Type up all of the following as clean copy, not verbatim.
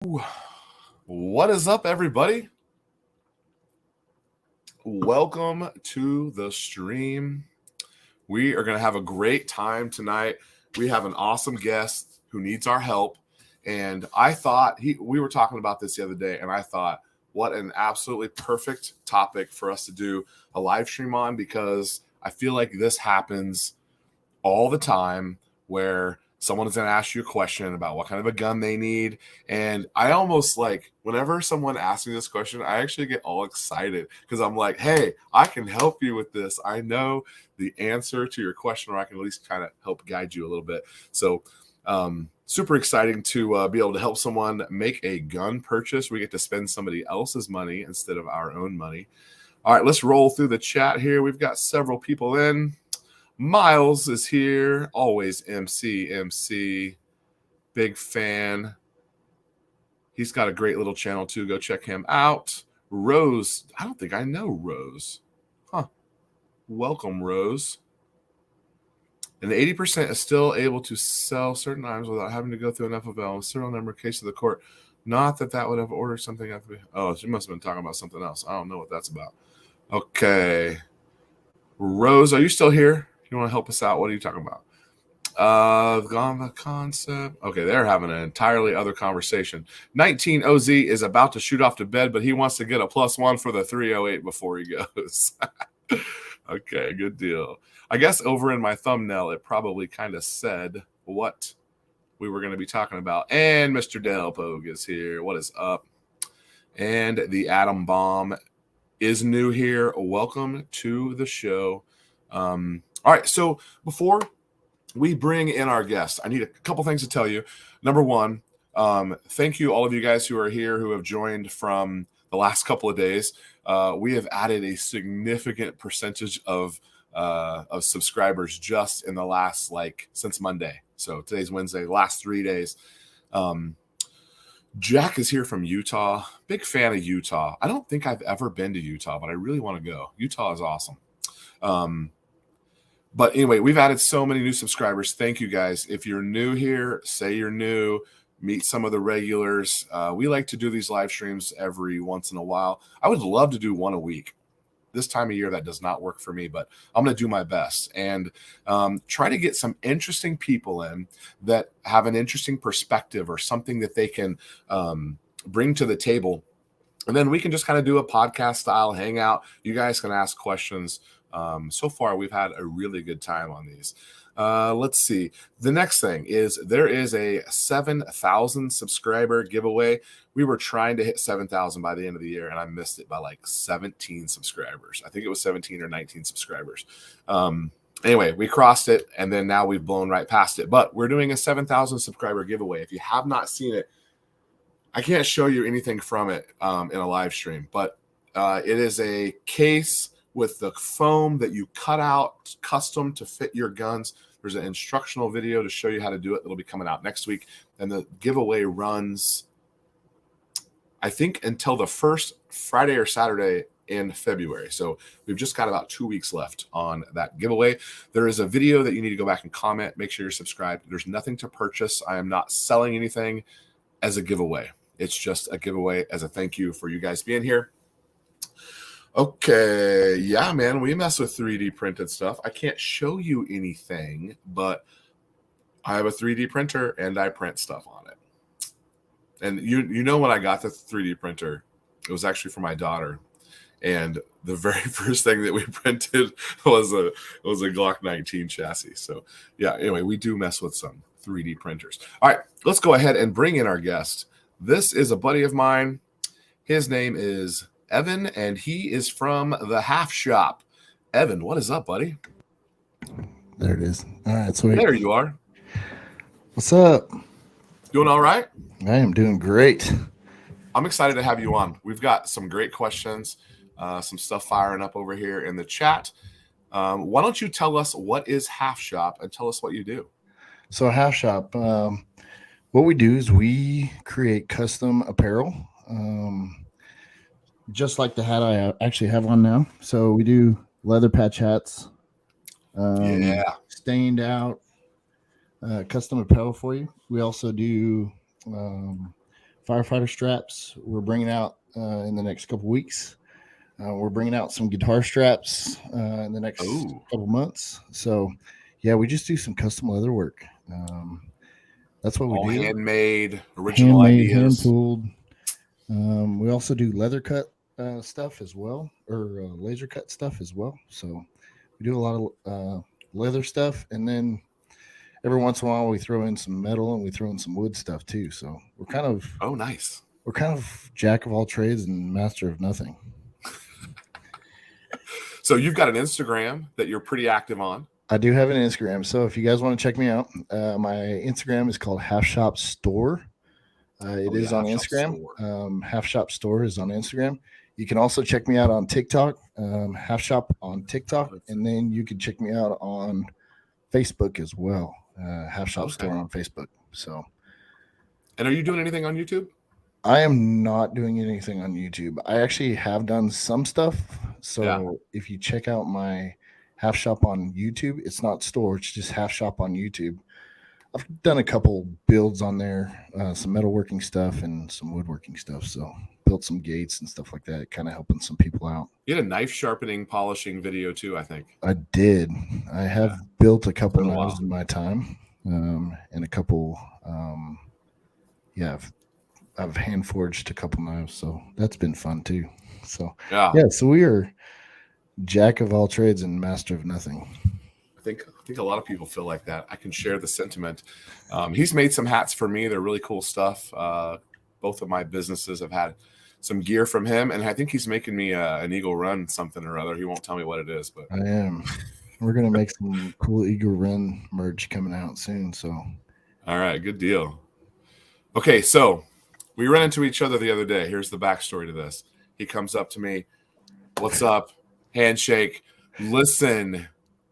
What is up, everybody? Welcome to the stream. We are going to have a great time tonight. We have an awesome guest who needs our help. And I thought we were talking about this the other day, and I thought, what an absolutely perfect topic for us to do a live stream on, because I feel like this happens all the time where someone is going to ask you a question about what kind of a gun they need. And I almost like, whenever someone asks me this question, I actually get all excited because I'm like, hey, I can help you with this. I know the answer to your question, or I can at least kind of help guide you a little bit. So, super exciting to be able to help someone make a gun purchase. We get to spend somebody else's money instead of our own money. All right, let's roll through the chat here. We've got several people in. Miles is here, always MC, big fan. He's got a great little channel too. Go check him out. Rose, I don't think I know Rose. Huh. Welcome, Rose. And 80% is still able to sell certain items without having to go through an FFL, serial number, case of the court. Not that would have ordered something. Oh, she must have been talking about something else. I don't know what that's about. Okay. Rose, are you still here? You want to help us out? What are you talking about? The concept. Okay, they're having an entirely other conversation. 19 OZ is about to shoot off to bed, but he wants to get a +1 for the 308 before he goes. Okay, good deal. I guess over in my thumbnail, it probably kind of said what we were going to be talking about. And Mr. Del Pogue is here. What is up? And the Atom Bomb is new here. Welcome to the show. All right, so before we bring in our guest, I need a couple things to tell you. Number one, thank you all of you guys who are here who have joined from the last couple of days. We have added a significant percentage of subscribers just in the last, since Monday. So today's Wednesday, last 3 days. Jack is here from Utah. Big fan of Utah. I don't think I've ever been to Utah, but I really want to go. Utah is awesome. But anyway, we've added so many new subscribers. Thank you guys. If you're new here, say you're new, meet some of the regulars. We like to do these live streams every once in a while. I would love to do one a week. This time of year, that does not work for me, but I'm going to do my best and try to get some interesting people in that have an interesting perspective or something that they can bring to the table. And then we can just kind of do a podcast style hangout. You guys can ask questions. So far, we've had a really good time on these. Let's see. The next thing is there is a 7,000 subscriber giveaway. We were trying to hit 7,000 by the end of the year, and I missed it by 17 subscribers. I think it was 17 or 19 subscribers. Anyway, we crossed it, and then now we've blown right past it. But we're doing a 7,000 subscriber giveaway. If you have not seen it, I can't show you anything from it in a live stream, but it is a case with the foam that you cut out custom to fit your guns. There's an instructional video to show you how to do it. It'll be coming out next week. And the giveaway runs, I think, until the first Friday or Saturday in February. So we've just got about 2 weeks left on that giveaway. There is a video that you need to go back and comment. Make sure you're subscribed. There's nothing to purchase. I am not selling anything as a giveaway. It's just a giveaway as a thank you for you guys being here. Okay, yeah, man, we mess with 3D printed stuff. I can't show you anything, but I have a 3D printer and I print stuff on it. And you know when I got the 3D printer, it was actually for my daughter. And the very first thing that we printed was a Glock 19 chassis. So yeah, anyway, we do mess with some 3D printers. All right, let's go ahead and bring in our guest. This is a buddy of mine. His name is Evan, and he is from the Half Shop. Evan, what is up, buddy? There it is. All right, sweet. There you are. What's up? Doing all right? I am doing great. I'm excited to have you on. We've got some great questions, some stuff firing up over here in the chat. Why don't you tell us what is Half Shop and tell us what you do? So Half Shop, what we do is we create custom apparel. Just like the hat I actually have on now. So we do leather patch hats, stained out, custom apparel for you. We also do firefighter straps. We're bringing out in the next couple weeks. We're bringing out some guitar straps in the next Oh, couple months. So, yeah, we just do some custom leather work. That's what we all do. handmade, original Handmade, hand ideas. tooled. We also do leather cut stuff as well, or laser cut stuff as well. So we do a lot of leather stuff, and then every once in a while we throw in some metal and we throw in some wood stuff too. So Oh, nice. we're kind of jack of all trades and master of nothing. So you've got an Instagram that you're pretty active on. I do have an Instagram, so if you guys want to check me out, my Instagram is called Half Shop Store. It is on Half Shop Instagram. Store. Half Shop Store is on Instagram. You can also check me out on TikTok, Half Shop on TikTok, and then you can check me out on Facebook as well, Half Shop Store on Facebook. So, and are you doing anything on YouTube? I am not doing anything on YouTube. I actually have done some stuff. So if you check out my Half Shop on YouTube, it's not store, it's just Half Shop on YouTube. I've done a couple builds on there, some metalworking stuff and some woodworking stuff. So built some gates and stuff like that, kind of helping some people out. You had a knife sharpening, polishing video too, I think. I did. I have built a couple knives in my time, and a couple. I've hand forged a couple knives, so that's been fun too. So so we are jack of all trades and master of nothing. I think a lot of people feel like that. I can share the sentiment. He's made some hats for me. They're really cool stuff. Both of my businesses have had some gear from him, and I think he's making me an Eagle Run something or other. He won't tell me what it is, but I am. We're gonna make some cool Eagle Run merch coming out soon. So, all right, good deal. Okay, so we ran into each other the other day. Here's the backstory to this. He comes up to me. What's up? Handshake. Listen,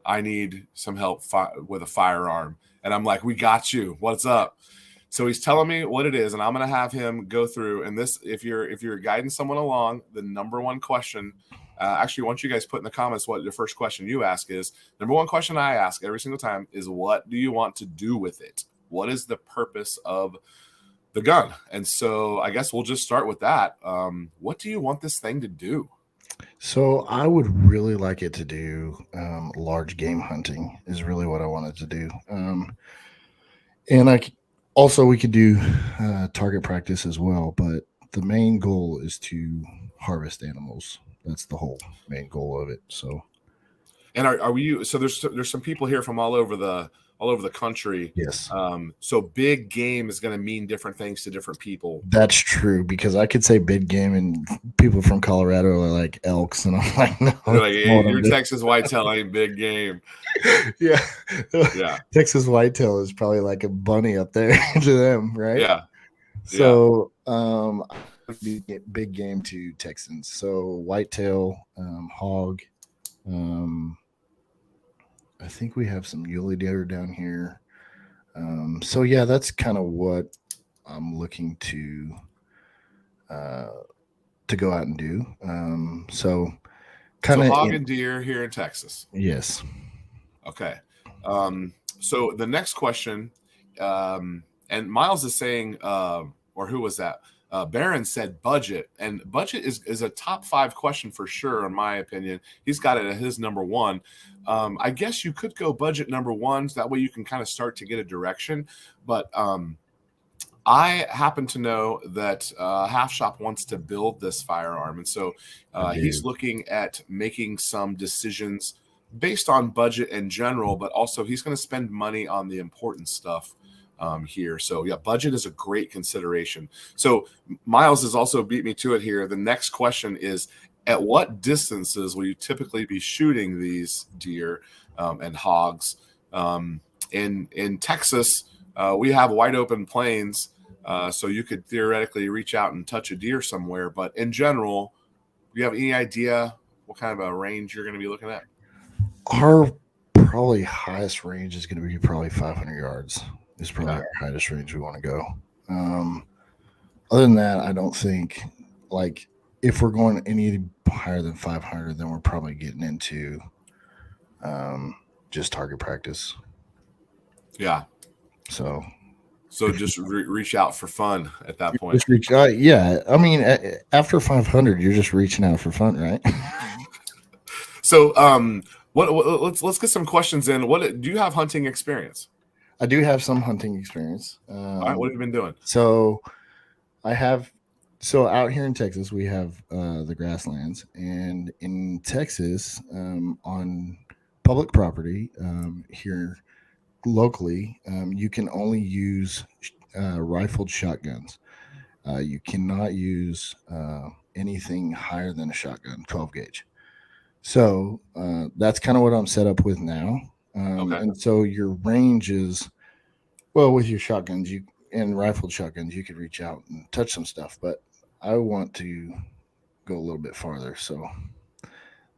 I need some help with a firearm. And I'm like, we got you. What's up? So he's telling me what it is, and I'm going to have him go through. And this, if you're guiding someone along, the number one question, actually, I want you guys put in the comments what the first question you ask is. Number one question I ask every single time is, what do you want to do with it? What is the purpose of the gun? And so I guess we'll just start with that. What do you want this thing to do? So I would really like it to do large game hunting is really what I wanted to do. And we could do target practice as well, but the main goal is to harvest animals. That's the whole main goal of it. So, and are we? So there's some people here from all over the country. Yes. So big game is going to mean different things to different people. That's true, because I could say big game and people from Colorado are like elks, and I'm like, no. They're like, hey, your Texas whitetail ain't big game. Yeah. Yeah. Texas whitetail is probably like a bunny up there to them, right? Yeah. So big game to Texans. So whitetail, hog, I think we have some muley deer down here. So yeah, that's kind of what I'm looking to go out and do. So hog and deer here in Texas. Yes. Okay. So the next question, and Miles is saying, or who was that? Barron said budget, and budget is a top 5 question for sure, in my opinion. He's got it at his number 1. I guess you could go budget number 1, so that way you can kind of start to get a direction. But I happen to know that Half Shop wants to build this firearm, and so he's looking at making some decisions based on budget in general, but also he's going to spend money on the important stuff here. So yeah, budget is a great consideration. So Miles has also beat me to it here. The next question is, at what distances will you typically be shooting these deer and hogs? In Texas, we have wide open plains, so you could theoretically reach out and touch a deer somewhere. But in general, do you have any idea what kind of a range you're going to be looking at? Our probably highest range is going to be probably 500 yards. Is probably our highest range we want to go. Other than that, I don't think, like, if we're going any higher than 500, then we're probably getting into just target practice. Yeah. So So just reach out for fun at that point. Just reach out. Yeah, I mean, after 500, you're just reaching out for fun, right? So, what let's get some questions in. What do you have hunting experience? I do have some hunting experience. All right, what have you been doing? So I have. So out here in Texas, we have the grasslands, and in Texas, on public property here locally, you can only use rifled shotguns. You cannot use anything higher than a shotgun, 12 gauge. So that's kind of what I'm set up with now. Okay. And so your range is, well, with your shotguns, you and rifled shotguns, you could reach out and touch some stuff, but I want to go a little bit farther. So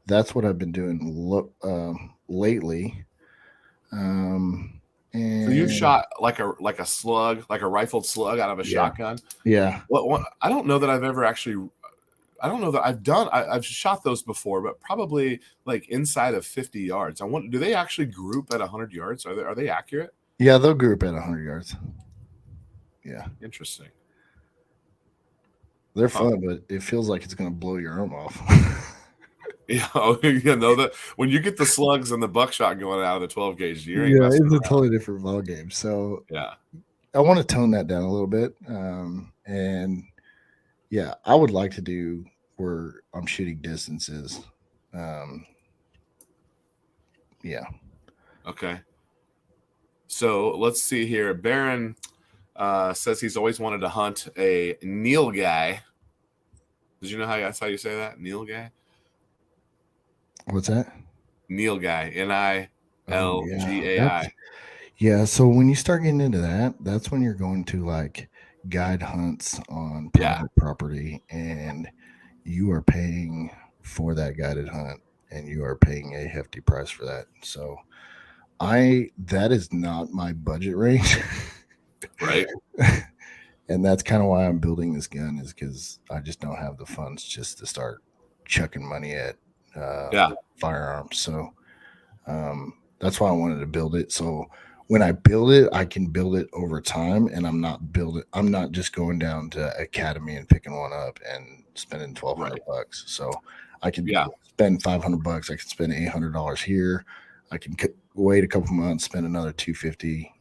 that's what I've been doing lately. And So you've shot like a slug, like a rifled slug out of a shotgun. Yeah. What I don't know that I've ever actually. I don't know that I've shot those before, but probably like inside of 50 yards. I want. Do they actually group at 100 yards? Are they accurate? Yeah, they'll group at 100 yards. Yeah. Interesting. They're fun, but it feels like it's going to blow your arm off. Yeah, you know that when you get the slugs and the buckshot going out of the 12 gauge, you ain't It's messing a around. totally different ball game. So Yeah, I want to tone that down a little bit. And yeah, I would like to do where I'm shooting distances. Yeah. okay. So let's see here. Baron says he's always wanted to hunt a nilgai. Did you know that's how you say that? Nilgai? What's that? Nilgai. Nilgai. Yeah. So when you start getting into that, that's when you're going to like guide hunts on private property, and you are paying for that guided hunt, and you are paying a hefty price for that. So that is not my budget range. Right. And that's kind of why I'm building this gun, is because I just don't have the funds just to start chucking money at firearms. So that's why I wanted to build it. So when I build it, I can build it over time, and I'm not just going down to Academy and picking one up and spending $1,200. So I can spend $500. I can spend $800 here. I can wait a couple months, spend another $250.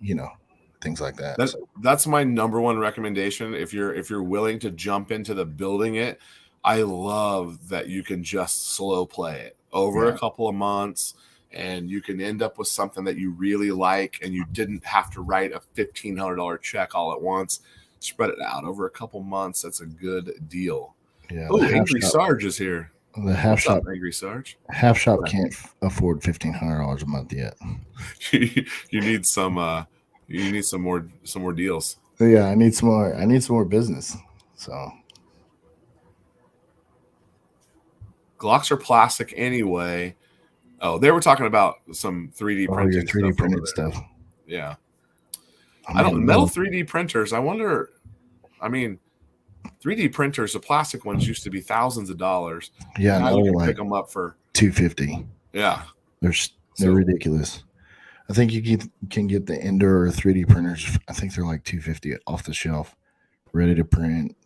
Things like that. That's my number one recommendation. If you're willing to jump into the building it, I love that you can just slow play it over a couple of months, and you can end up with something that you really like, and you didn't have to write a $1,500 check all at once. Spread it out over a couple months. That's a good deal. Yeah. Oh, Angry Sarge is here. The half shop, Angry Sarge. Half shop can't afford $1,500 a month yet. You need some. You need some more deals. Yeah, I need some more business. So Glocks are plastic anyway. Oh, they were talking about some 3D printing. Your 3D printed stuff. Yeah. I don't metal 3D printers. I wonder. I mean, 3D printers, the plastic ones used to be thousands of dollars. Yeah, now you can pick them up for $250. Yeah, they're ridiculous. I think you can get the Endor 3D printers. I think they're like $250 off the shelf, ready to print.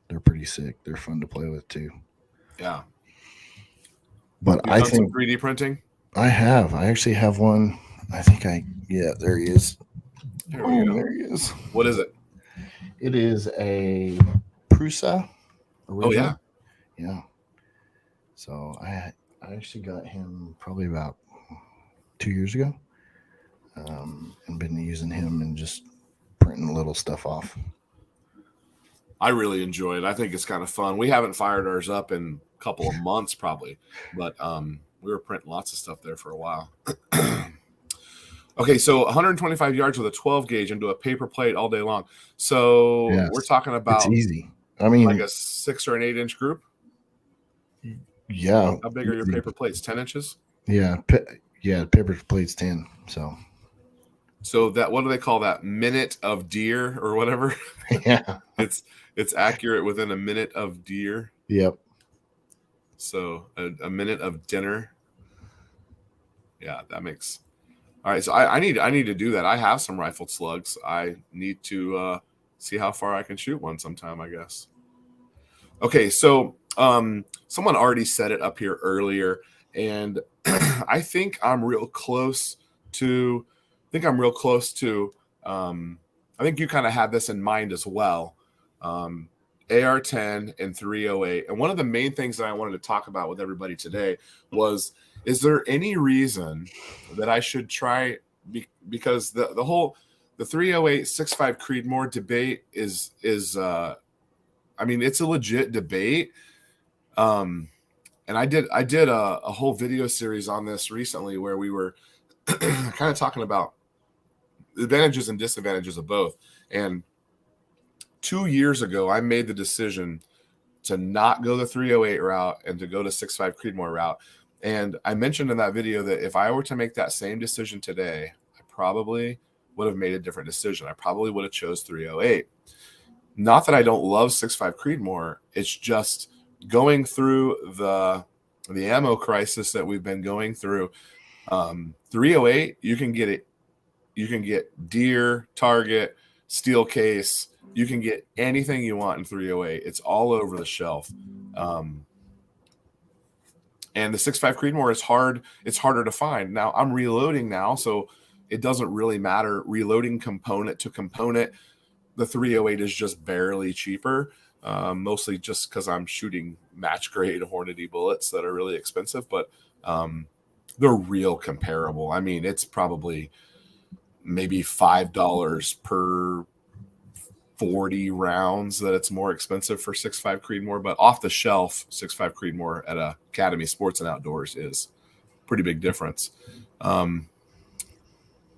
They're pretty sick. They're fun to play with too. Yeah. But I think some 3D printing. I have. I actually have one. I think there he is. There he is. What is it? It is a Prusa original. Oh yeah. Yeah. So I actually got him probably about 2 years ago. And been using him and just printing little stuff off. I really enjoy it. I think it's kind of fun. We haven't fired ours up in a couple of months probably, but we were printing lots of stuff there for a while. Okay, so 125 yards with a 12 gauge into a paper plate all day long. So we're talking about it's easy. I mean, like a 6 or an 8 inch group. Yeah. How big are your paper plates? 10 inches? Yeah. Paper plate's 10. So that, what do they call that? Minute of deer or whatever? Yeah. It's accurate within a minute of deer. Yep. So a minute of dinner. Yeah, that makes All right, so I need to do that. I have some rifled slugs. I need to see how far I can shoot one sometime, I guess. Okay, so someone already said it up here earlier, and I think I'm real close to. I think you kind of had this in mind as well. AR-10 and 308, and one of the main things that I wanted to talk about with everybody today was: is there any reason that I should try? Because the 308 6.5 Creedmoor debate is I mean, it's a legit debate. And I did a whole video series on this recently where we were kind of talking about the advantages and disadvantages of both. And 2 years ago, I made the decision to not go the 308 route and to go to 6.5 Creedmoor route. And I mentioned in that video that if I were to make that same decision today, I probably would have made a different decision. I probably would have chose 308. Not that I don't love 6.5 Creedmoor. It's just going through the ammo crisis that we've been going through. 308, you can get it. You can get deer, target, steel case. You can get anything you want in 308. It's all over the shelf. And the 6.5 Creedmoor is hard. It's harder to find. Now I'm reloading now, so it doesn't really matter. Reloading component to component, the 308 is just barely cheaper, mostly just because I'm shooting match grade Hornady bullets that are really expensive, but they're real comparable. I mean, it's probably maybe $5 per 40 rounds that it's more expensive for 6.5 Creedmoor, but off the shelf 6.5 Creedmoor at Academy Sports and Outdoors is pretty big difference.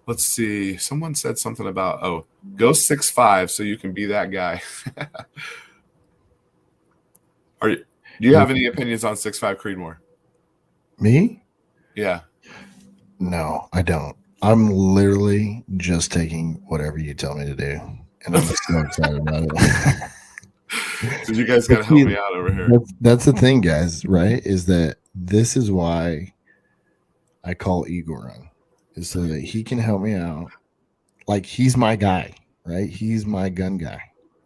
Let's see. Someone said something about, go 6.5 so you can be that guy. Do you have any opinions on 6.5 Creedmoor? Me? Yeah. No, I don't. I'm literally just taking whatever you tell me to do, and I'm so excited about it. So you guys got to help me out over here. That's the thing, guys, right? Is that this is why I call Eagle Run, is so that he can help me out. Like, he's my guy, right? He's my gun guy.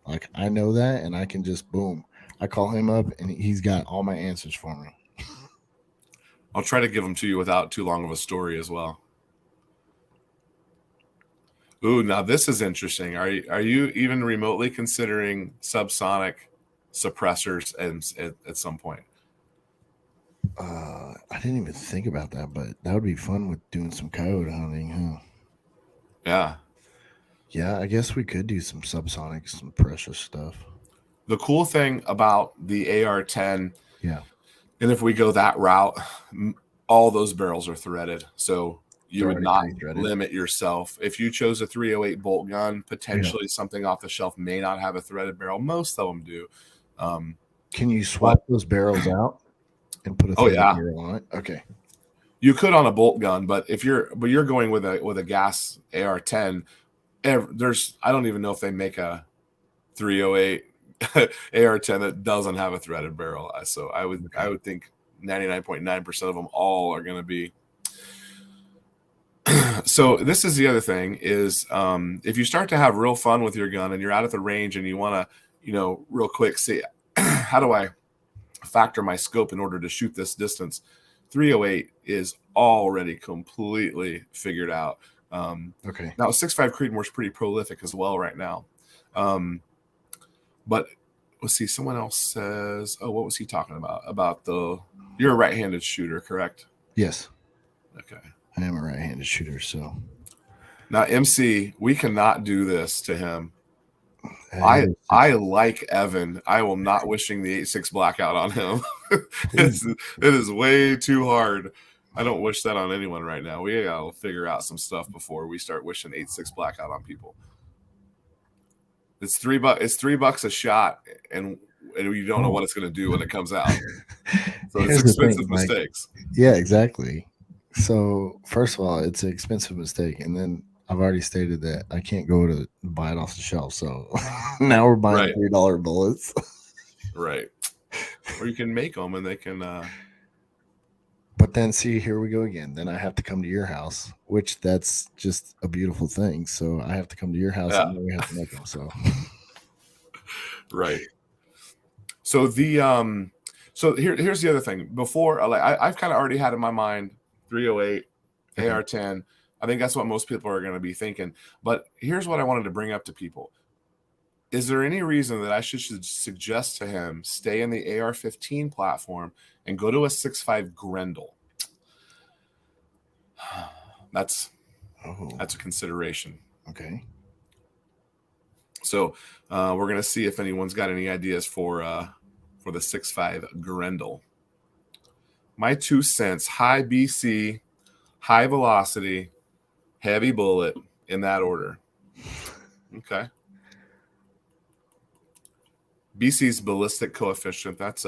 Like, I know that, and I can just boom. I call him up, and he's got all my answers for me. I'll try to give them to you without too long of a story as well. Ooh, now this is interesting. Are you even remotely considering subsonic suppressors at some point? I didn't even think about that, but that would be fun with doing some coyote hunting, huh? Yeah. Yeah, I guess we could do some subsonic, some precious stuff. The cool thing about the AR-10, yeah, and if we go that route, all those barrels are threaded, so you would not limit yourself. If you chose a 308 bolt gun, potentially something off the shelf may not have a threaded barrel. Most of them do. Can you swap those barrels out and put a threaded barrel on it? Okay. You could on a bolt gun, but you're going with a gas AR-10. I don't even know if they make a 308 AR-10 that doesn't have a threaded barrel. So I would think 99.9% of them all are going to be. So this is the other thing is if you start to have real fun with your gun and you're out at the range and you want to, real quick see how do I factor my scope in order to shoot this distance, 308 is already completely figured out. Okay. Now 6.5 Creedmoor is pretty prolific as well right now. But let's see, someone else says, what was he talking about? You're a right-handed shooter, correct? Yes. Okay. I am a right-handed shooter, so. Now, MC, we cannot do this to him. I like Evan. I will not wishing the 8.6 blackout on him. It is way too hard. I don't wish that on anyone right now. We gotta figure out some stuff before we start wishing 8.6 blackout on people. It's $3. It's $3 a shot, and you don't know what it's going to do when it comes out. So it's expensive mistakes. Yeah, exactly. So first of all, it's an expensive mistake, and then I've already stated that I can't go to buy it off the shelf. So now we're buying $3 bullets. Right. Or you can make them, and they can. But then see, here we go again. Then I have to come to your house, which that's just a beautiful thing. So I have to come to your house Yeah, and then we have to make them. So right. So here's the other thing. Before I've kind of already had in my mind 308 okay. AR-10. I think that's what most people are going to be thinking. But here's what I wanted to bring up to people. Is there any reason that I should suggest to him stay in the AR-15 platform and go to a 6.5 Grendel? That's a consideration. Okay. So we're going to see if anyone's got any ideas for the 6.5 Grendel. My 2 cents: high BC, high velocity, heavy bullet, in that order. Okay. BC's ballistic coefficient, that's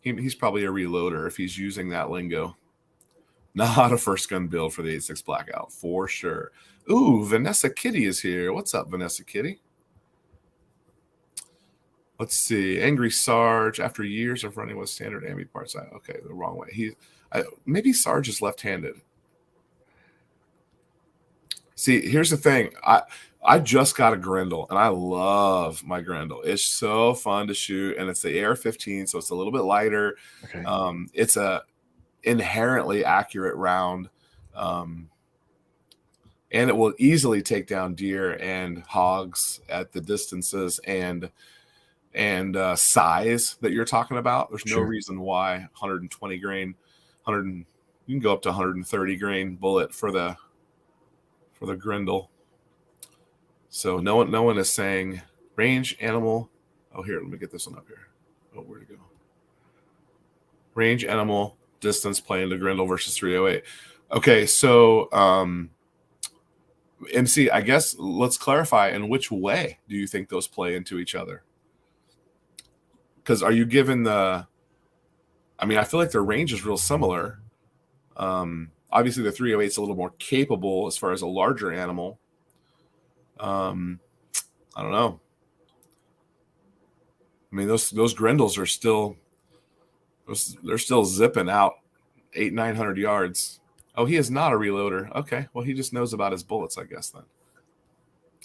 he's probably a reloader if he's using that lingo. Not a first gun build for the 8.6 Blackout, for sure. Ooh, Vanessa Kitty is here. What's up, Vanessa Kitty? Let's see. Angry Sarge, after years of running with standard ambi parts. Okay, the wrong way. Maybe Sarge is left-handed. See, here's the thing. I just got a Grendel, and I love my Grendel. It's so fun to shoot, and it's the AR-15, so it's a little bit lighter. Okay. It's a inherently accurate round, and it will easily take down deer and hogs at the distances and size that you're talking about. There's no reason why 120 grain, you can go up to 130 grain bullet for the Grendel. So no one is saying range animal. Oh, here, let me get this one up here. Oh, where'd it go? Range animal distance playing the Grendel versus 308. Okay, so MC, I guess let's clarify, in which way do you think those play into each other? Because are you given I feel like their range is real similar. Obviously, the 308 is a little more capable as far as a larger animal. I don't know. I mean, those Grendels are still they're still zipping out 800-900 yards. Oh, he is not a reloader. Okay, well, he just knows about his bullets, I guess, then.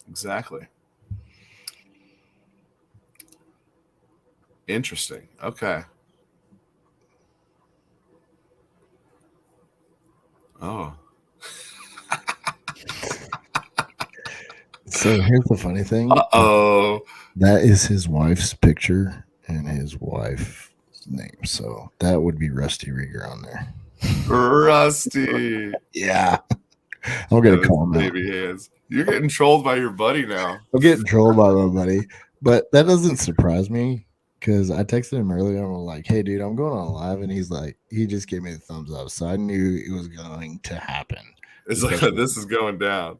Exactly. Interesting. Okay. Oh. So here's the funny thing. Uh-oh. That is his wife's picture and his wife's name. So that would be Rusty Rieger on there. Rusty. Yeah. I'm going to call him baby hands. You're getting trolled by your buddy now. I'm getting trolled by my buddy. But that doesn't surprise me because I texted him earlier. I'm like, hey, dude, I'm going on live. And he's like, he just gave me the thumbs up. So I knew it was going to happen. It's like, this is going down.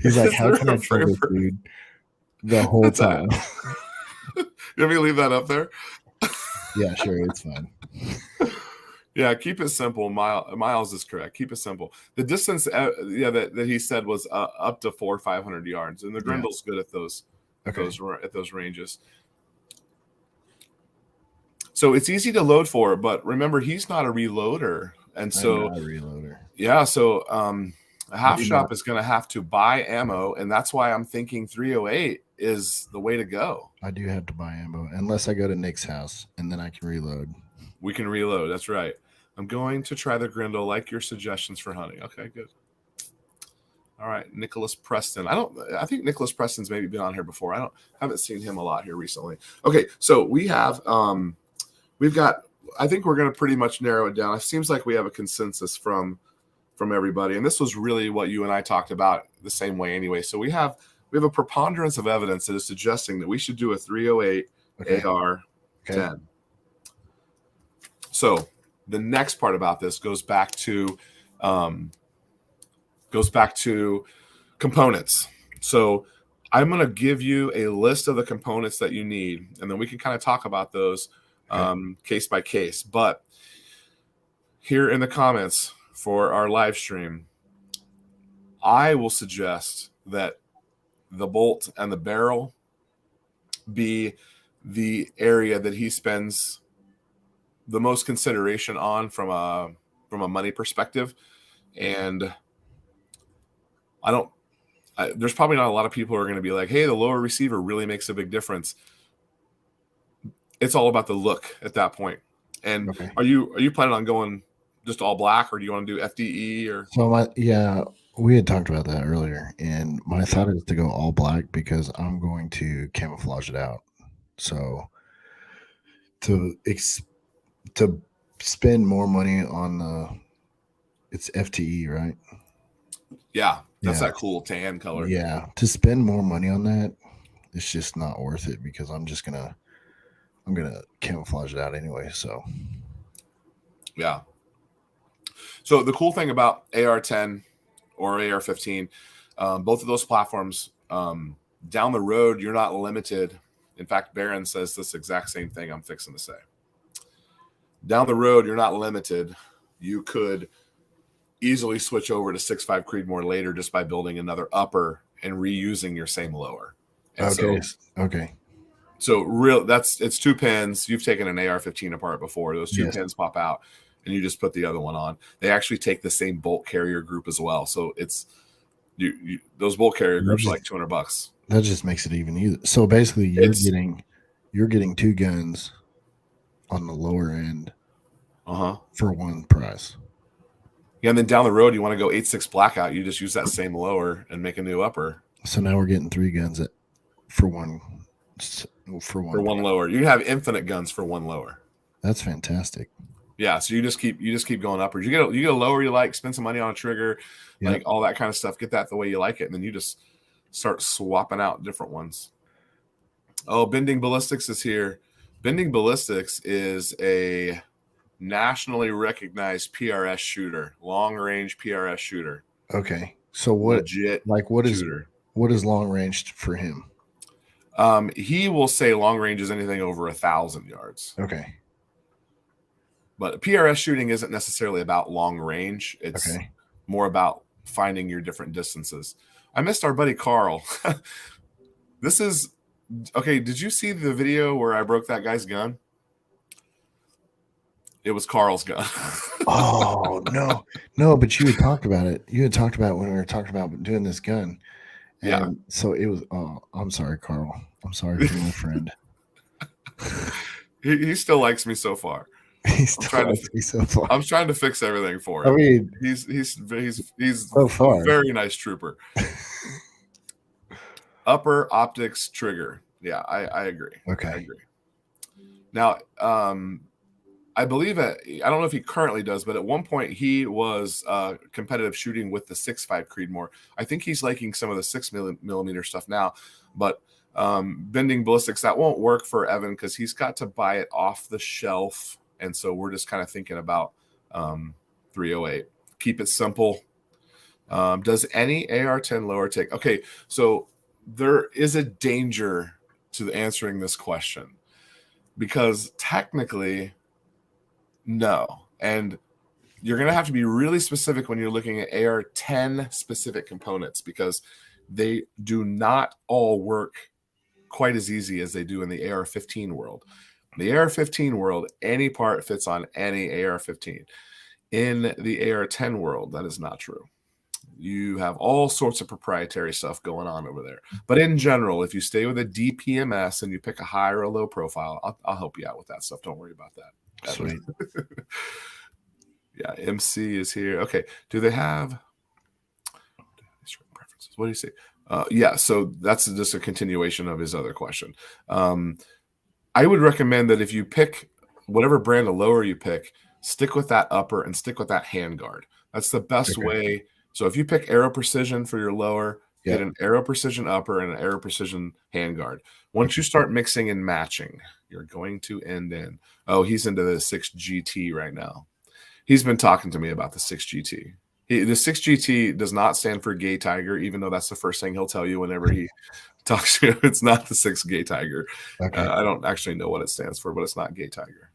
He's like, how can I troll this dude the whole time? You want me to leave that up there? Yeah, sure. It's fine. Yeah, keep it simple. Miles is correct. Keep it simple. The distance, that he said was up to 400 or 500 yards, and the Grendel's good at those, at those ranges. So it's easy to load for, but remember, he's not a reloader, and so I'm not a reloader. Yeah, so a half shop is going to have to buy ammo, and that's why I'm thinking 308 is the way to go. I do have to buy ammo unless I go to Nick's house, and then I can reload. We can reload. That's right. I'm going to try the Grendel. Like your suggestions for hunting. Okay, good. All right, Nicholas Preston. I think Nicholas Preston's maybe been on here before. I haven't seen him a lot here recently. Okay, so we've got. I think we're going to pretty much narrow it down. It seems like we have a consensus from everybody, and this was really what you and I talked about the same way anyway. So we have a preponderance of evidence that is suggesting that we should do a 308 AR-10. So the next part about this goes back to components. So I'm going to give you a list of the components that you need, and then we can kind of talk about those case by case. But here in the comments for our live stream, I will suggest that the bolt and the barrel be the area that he spends the most consideration on from from a money perspective. And there's probably not a lot of people who are going to be like, hey, the lower receiver really makes a big difference. It's all about the look at that point. And Okay. are you planning on going just all black, or do you want to do FDE? Or So we had talked about that earlier, and my thought is to go all black because I'm going to camouflage it out. So to spend more money on it's FTE, right? Yeah, that's that cool tan color. Yeah, to spend more money on that, it's just not worth it because I'm gonna camouflage it out anyway. So yeah. So the cool thing about AR10 or AR15, both of those platforms, down the road, you're not limited. In fact, Barron says this exact same thing I'm fixing to say. Down the road, you're not limited. You could easily switch over to 6.5 Creedmoor later just by building another upper and reusing your same lower. And okay. So it's 2 pins. You've taken an AR-15 apart before. Those two pins pop out, and you just put the other one on. They actually take the same bolt carrier group as well. So it's those bolt carrier groups are like $200. That just makes it even easier. So basically, you're getting 2 guns on the lower end, for one price. Yeah, and then down the road, you want to go 8.6 blackout. You just use that same lower and make a new upper. So now we're getting 3 guns for one lower. You have infinite guns for one lower. That's fantastic. Yeah, so you just keep going uppers. You get a lower you like, spend some money on a trigger, like all that kind of stuff. Get that the way you like it, and then you just start swapping out different ones. Oh, Bending Ballistics is here. Bending Ballistics is a nationally recognized PRS shooter, long range PRS shooter. Okay, so what is long range for him? He will say long range is anything over 1,000 yards. Okay. But PRS shooting isn't necessarily about long range. It's more about finding your different distances. I missed our buddy Carl. This is okay. Did you see the video where I broke that guy's gun? It was Carl's gun. Oh, no, but you had talked about it. You had talked about when we were talking about doing this gun. And so it was, I'm sorry, Carl. I'm sorry for my friend. He still likes me so far. I'm trying to fix everything for him. I mean, he's so far a very nice trooper. Upper optics trigger. Yeah, I agree. Okay. I agree. Now, I believe I don't know if he currently does, but at one point he was competitive shooting with the 6.5 Creedmoor. I think he's liking some of the 6mm stuff now, but Bending Ballistics, that won't work for Evan because he's got to buy it off the shelf. And so we're just kind of thinking about 308. Keep it simple. Does any AR-10 lower take? Okay, so there is a danger to answering this question because technically, no. And you're going to have to be really specific when you're looking at AR-10 specific components because they do not all work quite as easy as they do in the AR-15 world. In the AR-15 world, any part fits on any AR-15. In the AR-10 world, that is not true. You have all sorts of proprietary stuff going on over there. But in general, if you stay with a DPMS and you pick a high or a low profile, I'll help you out with that stuff. Don't worry about that. Sweet. Yeah, MC is here. Okay. Do they have preferences? What do you say? Yeah, so that's just a continuation of his other question. I would recommend that if you pick whatever brand of lower you pick, stick with that upper and stick with that handguard. That's the best way. So if you pick Aero Precision for your lower, get an Aero Precision upper and an Aero Precision handguard. Once you start mixing and matching, you're going to end in. Oh, he's into the 6GT right now. He's been talking to me about the 6GT. The 6GT does not stand for Gay Tiger, even though that's the first thing he'll tell you whenever he talks to you. It's not the 6 Gay Tiger. Okay. I don't actually know what it stands for, but it's not Gay Tiger.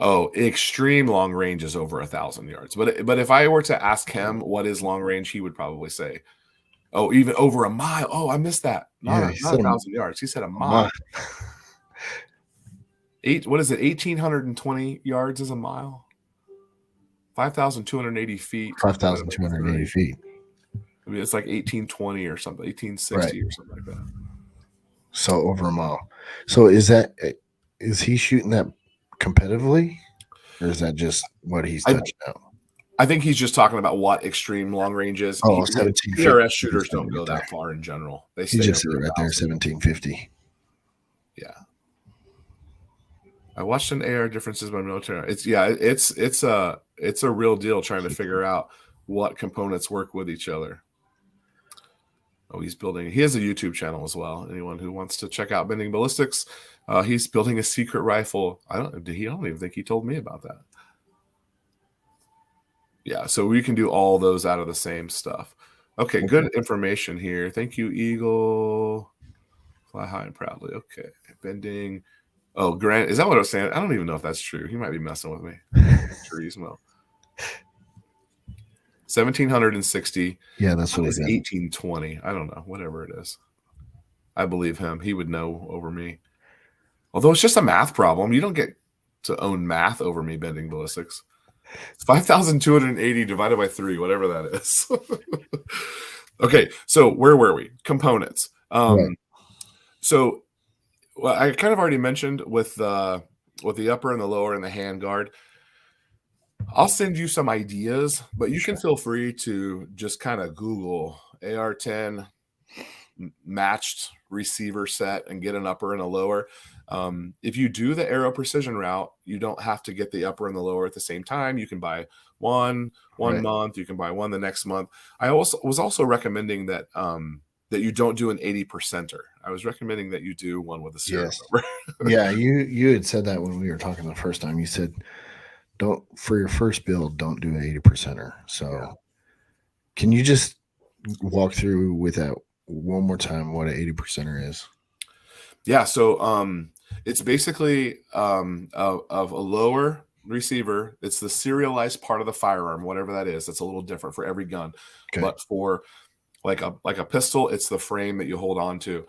Oh, extreme long range is over 1,000 yards. But if I were to ask him what is long range, he would probably say, oh, even over a mile. Oh, I missed that. Not 1,000 yards. He said a mile. What is it? 1,820 yards is a mile. 5,280 feet. 5,280 feet. I mean, it's like 1820 or something, 1860 or something like that. So over a mile. So is he shooting that competitively, or is that just what he's touching out? I think he's just talking about what extreme long range is. Oh, 1750. PRS shooters don't go that far in general. He just said it right there, 1750. Yeah. I watched an AR differences by military. It's a real deal trying to figure out what components work with each other. Oh, he has a YouTube channel as well. Anyone who wants to check out Bending Ballistics, he's building a secret rifle. I don't even think he told me about that. Yeah, so we can do all those out of the same stuff. Okay, good information here. Thank you, Eagle. Fly high and proudly. Okay, bending. Oh, Grant, is that what I was saying? I don't even know if that's true. He might be messing with me. Trees, well. 1,760. Yeah, that's what it is. 1820. I don't know. Whatever it is. I believe him. He would know over me. Although it's just a math problem. You don't get to own math over me, Bending Ballistics. It's 5,280 divided by 3, whatever that is. Okay, so where were we? Components. Right. So well, I kind of already mentioned with the upper and the lower and the handguard. I'll send you some ideas, but you can feel free to just kind of Google AR-10 matched receiver set and get an upper and a lower. If you do the Aero Precision route, you don't have to get the upper and the lower at the same time. You can buy one month. You can buy one the next month. I was also recommending that that you don't do an 80%er. I was recommending that you do one with a serial number. Yeah, you had said that when we were talking the first time. You said for your first build, don't do an 80%er. So can you just walk through with that one more time what an 80%er is? Yeah, so it's basically of a lower receiver. It's the serialized part of the firearm, whatever that is. It's a little different for every gun. Okay. But for like a pistol, it's the frame that you hold on to.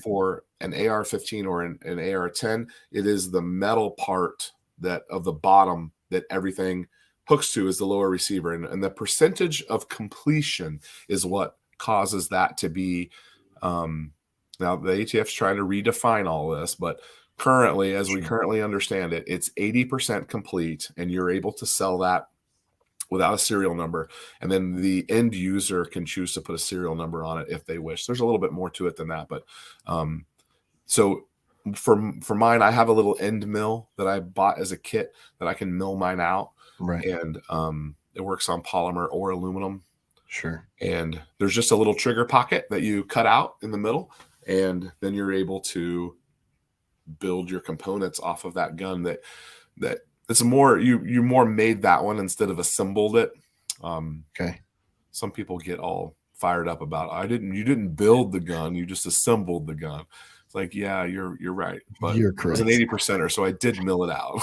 For an AR-15 or an AR-10, it is the metal part that of the bottom that everything hooks to is the lower receiver. And the percentage of completion is what causes that to be now the ATF's trying to redefine all this, but currently, as we currently understand it, it's 80% complete, and you're able to sell that without a serial number. And then the end user can choose to put a serial number on it if they wish. There's a little bit more to it than that, but so for mine, I have a little end mill that I bought as a kit that I can mill mine out, right? And it works on polymer or aluminum. Sure. And there's just a little trigger pocket that you cut out in the middle. And then you're able to build your components off of that gun. That it's more you more made that one instead of assembled it. Okay. Some people get all fired up about you didn't build the gun, you just assembled the gun. It's like, yeah, you're right, but you're correct. It was an 80%er, so I did mill it out.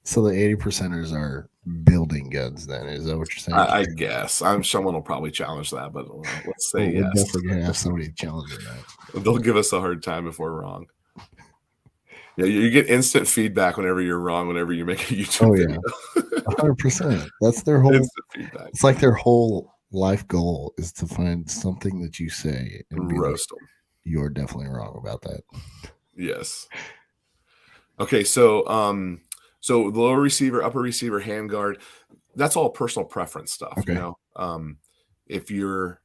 So the 80%ers are building guns, then? Is that what you're saying? I guess. Someone will probably challenge that, but let's say yes. We're definitely going to have somebody challenging that. They'll give us a hard time if we're wrong. Yeah, you get instant feedback whenever you're wrong, whenever you make a YouTube video. 100%. That's their whole instant feedback. It's like their whole life goal is to find something that you say and roast them. You're definitely wrong about that. Yes. Okay, so so the lower receiver, upper receiver, handguard, that's all personal preference stuff. Okay. You know, if you're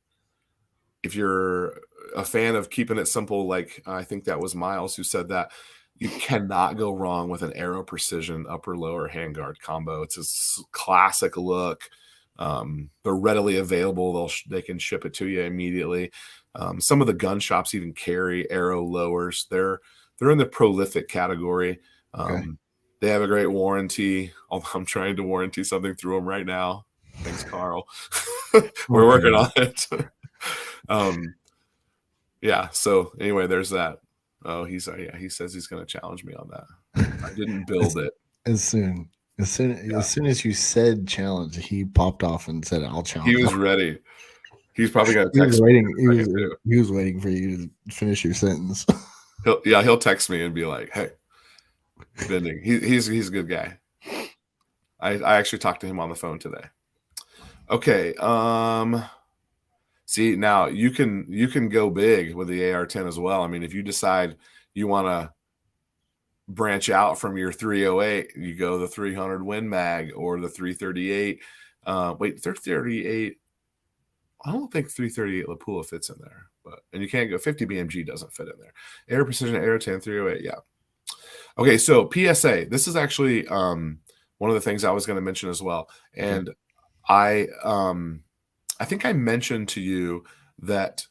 a fan of keeping it simple, like I think that was Miles who said that, you cannot go wrong with an Aero Precision upper lower handguard combo. It's a classic look. They're readily available. They can ship it to you immediately. Some of the gun shops even carry Aero lowers. They're in the prolific category. Okay. They have a great warranty. I'm trying to warranty something through them right now. Thanks, Carl. We're working on it. Yeah. So anyway, there's that. Oh, he says he's going to challenge me on that. I didn't build it. As soon as you said challenge, he popped off and said, "I'll challenge." He was ready. He's probably going to text me. He was waiting for you to finish your sentence. He'll text me and be like, "Hey, Bending. He's a good guy. I actually talked to him on the phone today. Okay. See, now you can go big with the AR-10 as well. I mean, if you decide you want to branch out from your 308, you go the 300 Win Mag or the 338. 338. I don't think 338 Lapula fits in there, and you can't go 50 BMG doesn't fit in there. Air Precision AR-10 308, yeah. Okay, so PSA. This is actually one of the things I was going to mention as well, and I think I mentioned to you that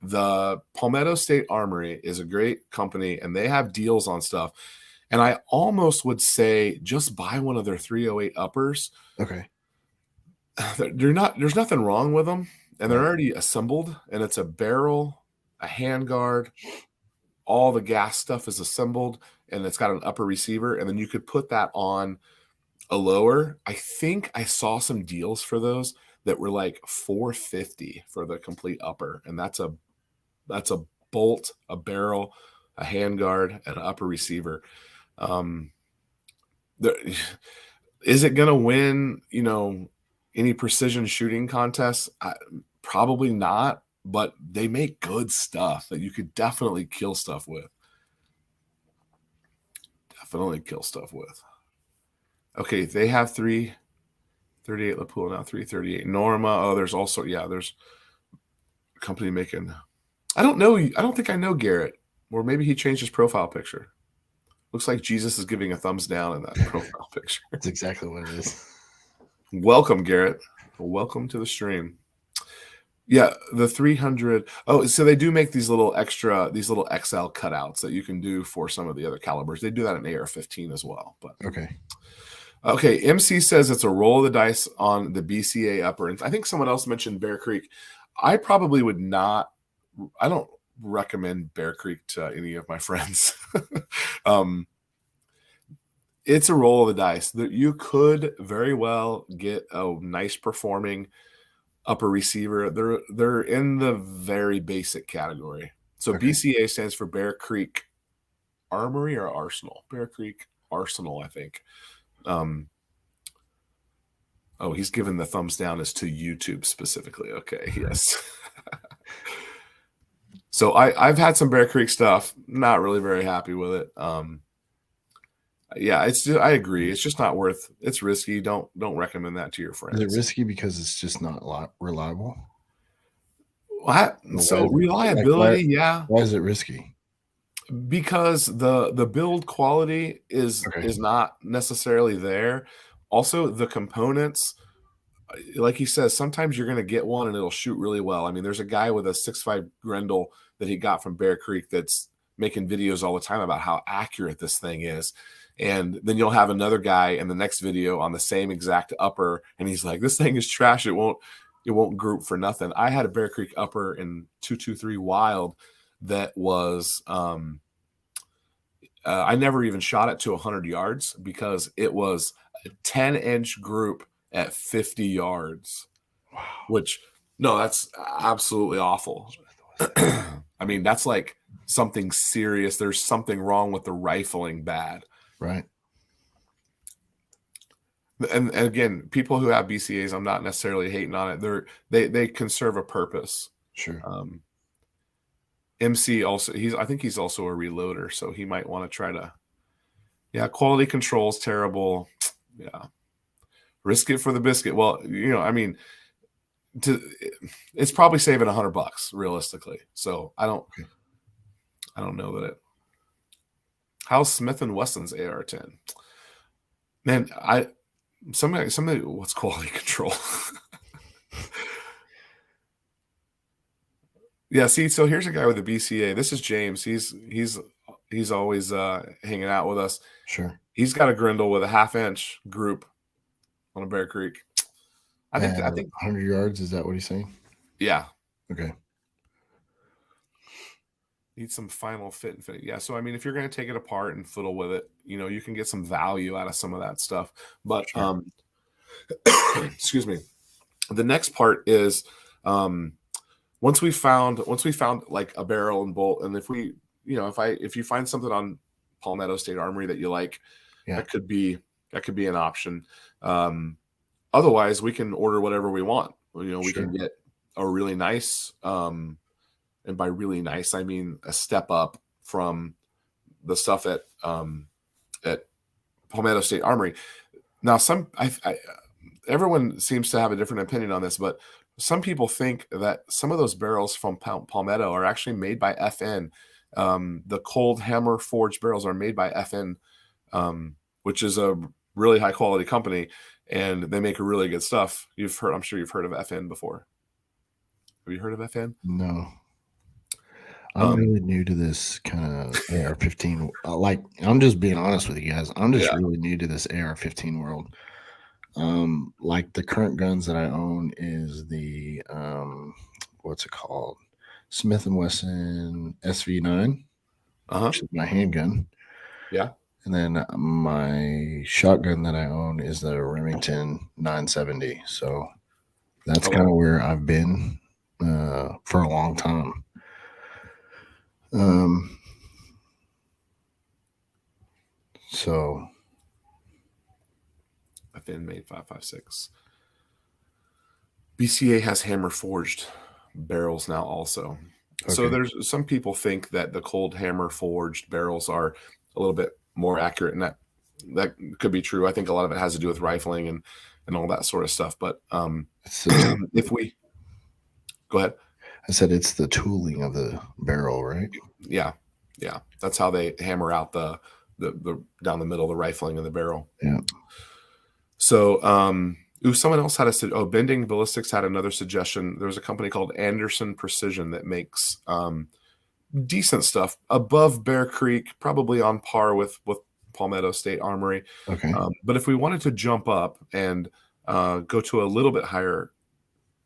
the Palmetto State Armory is a great company, and they have deals on stuff. And I almost would say just buy one of their 308 uppers. Okay. There's nothing wrong with them, and they're already assembled, and it's a barrel, a handguard, all the gas stuff is assembled, and it's got an upper receiver, and then you could put that on a lower. I think I saw some deals for those that were like $450 for the complete upper, and that's a bolt, a barrel, a handguard, and an upper receiver. Is it going to win, any precision shooting contests? Probably not, but they make good stuff that you could definitely kill stuff with. Okay, they have 338 Lapula now, 338 Norma. Oh, there's also, there's a company making. I don't think I know Garrett, or maybe he changed his profile picture. Looks like Jesus is giving a thumbs down in that profile picture. That's exactly what it is. Welcome, Garrett. Welcome to the stream. Yeah, the 300. Oh, so they do make these little XL cutouts that you can do for some of the other calibers. They do that in AR-15 as well. But okay. MC says it's a roll of the dice on the BCA upper. And I think someone else mentioned Bear Creek. I probably would not. I don't recommend Bear Creek to any of my friends. It's a roll of the dice. That you could very well get a nice performing upper receiver. They're in the very basic category. So BCA stands for Bear Creek Armory or Arsenal. Bear Creek Arsenal, I think. He's given the thumbs down as to YouTube specifically. Okay, yes. So I've had some Bear Creek stuff. Not really very happy with it. I agree. It's just not worth. It's risky. Don't recommend that to your friends. Is it risky because it's just not reliable? So reliability, yeah. Why is it risky? Because the build quality is not necessarily there. Also, the components, like he says, sometimes you're going to get one and it'll shoot really well. I mean, there's a guy with a 6.5 Grendel that he got from Bear Creek that's making videos all the time about how accurate this thing is. And then you'll have another guy in the next video on the same exact upper, and he's like, "This thing is trash. It won't group for nothing." I had a Bear Creek upper in 223 Wild that was I never even shot it to 100 yards because it was a 10-inch group at 50 yards. Wow. That's absolutely awful. I mean, that's like something serious. There's something wrong with the rifling bad. Right. And again, people who have BCAs, I'm not necessarily hating on it. They can serve a purpose. Sure. MC also, I think he's also a reloader, so he might want to try to. Yeah, quality control's terrible. Yeah, risk it for the biscuit. Well, I mean, it's probably saving $100 realistically. So I don't know that it. How's Smith & Wesson's AR-10? Man, somebody what's quality control? Yeah, see, so here's a guy with a BCA. This is James. He's always hanging out with us. Sure. He's got a Grendel with a 1/2-inch group on a Bear Creek. I think 100 yards, is that what he's saying? Yeah. Okay. Need some final fit and fit. Yeah. So, I mean, if you're going to take it apart and fiddle with it, you can get some value out of some of that stuff. But, sure. Excuse me. The next part is once we found like a barrel and bolt, and if you find something on Palmetto State Armory that you like, Yeah. that could be an option. Otherwise, we can order whatever we want. We Sure. can get a really nice, and by really nice, I mean a step up from the stuff at Palmetto State Armory. Now, everyone seems to have a different opinion on this, but some people think that some of those barrels from Palmetto are actually made by FN. The cold hammer forged barrels are made by FN, which is a really high quality company, and they make really good stuff. I'm sure you've heard of FN before. Have you heard of FN? No. I'm really new to this kind of AR-15. I'm just being honest with you guys. I'm just really new to this AR-15 world. Like the current guns that I own is the what's it called? Smith & Wesson SV9, which is my handgun. Yeah. And then my shotgun that I own is the Remington 970. So that's kind of where I've been for a long time. So I've been made 5.56. BCA has hammer forged barrels now also. So there's some people think that the cold hammer forged barrels are a little bit more accurate, and that could be true. I think a lot of it has to do with rifling and all that sort of stuff. But if we go ahead, I said it's the tooling of the barrel, right? Yeah. That's how they hammer out the down the middle, the rifling of the barrel. Yeah. So, someone else had Bending Ballistics had another suggestion. There's a company called Anderson Precision that makes decent stuff above Bear Creek, probably on par with Palmetto State Armory. Okay. But if we wanted to jump up and go to a little bit higher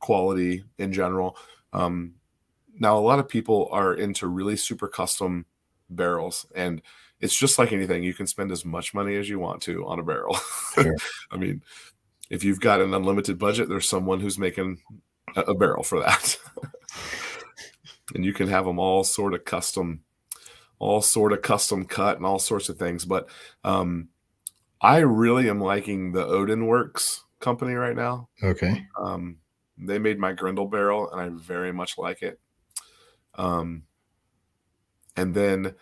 quality in general, now a lot of people are into really super custom barrels, and it's just like anything. You can spend as much money as you want to on a barrel. Sure. I mean, if you've got an unlimited budget, there's someone who's making a barrel for that. And you can have them all sort of custom cut and all sorts of things. But I really am liking the Odin Works company right now. Okay. They made my Grendel barrel, and I very much like it. And then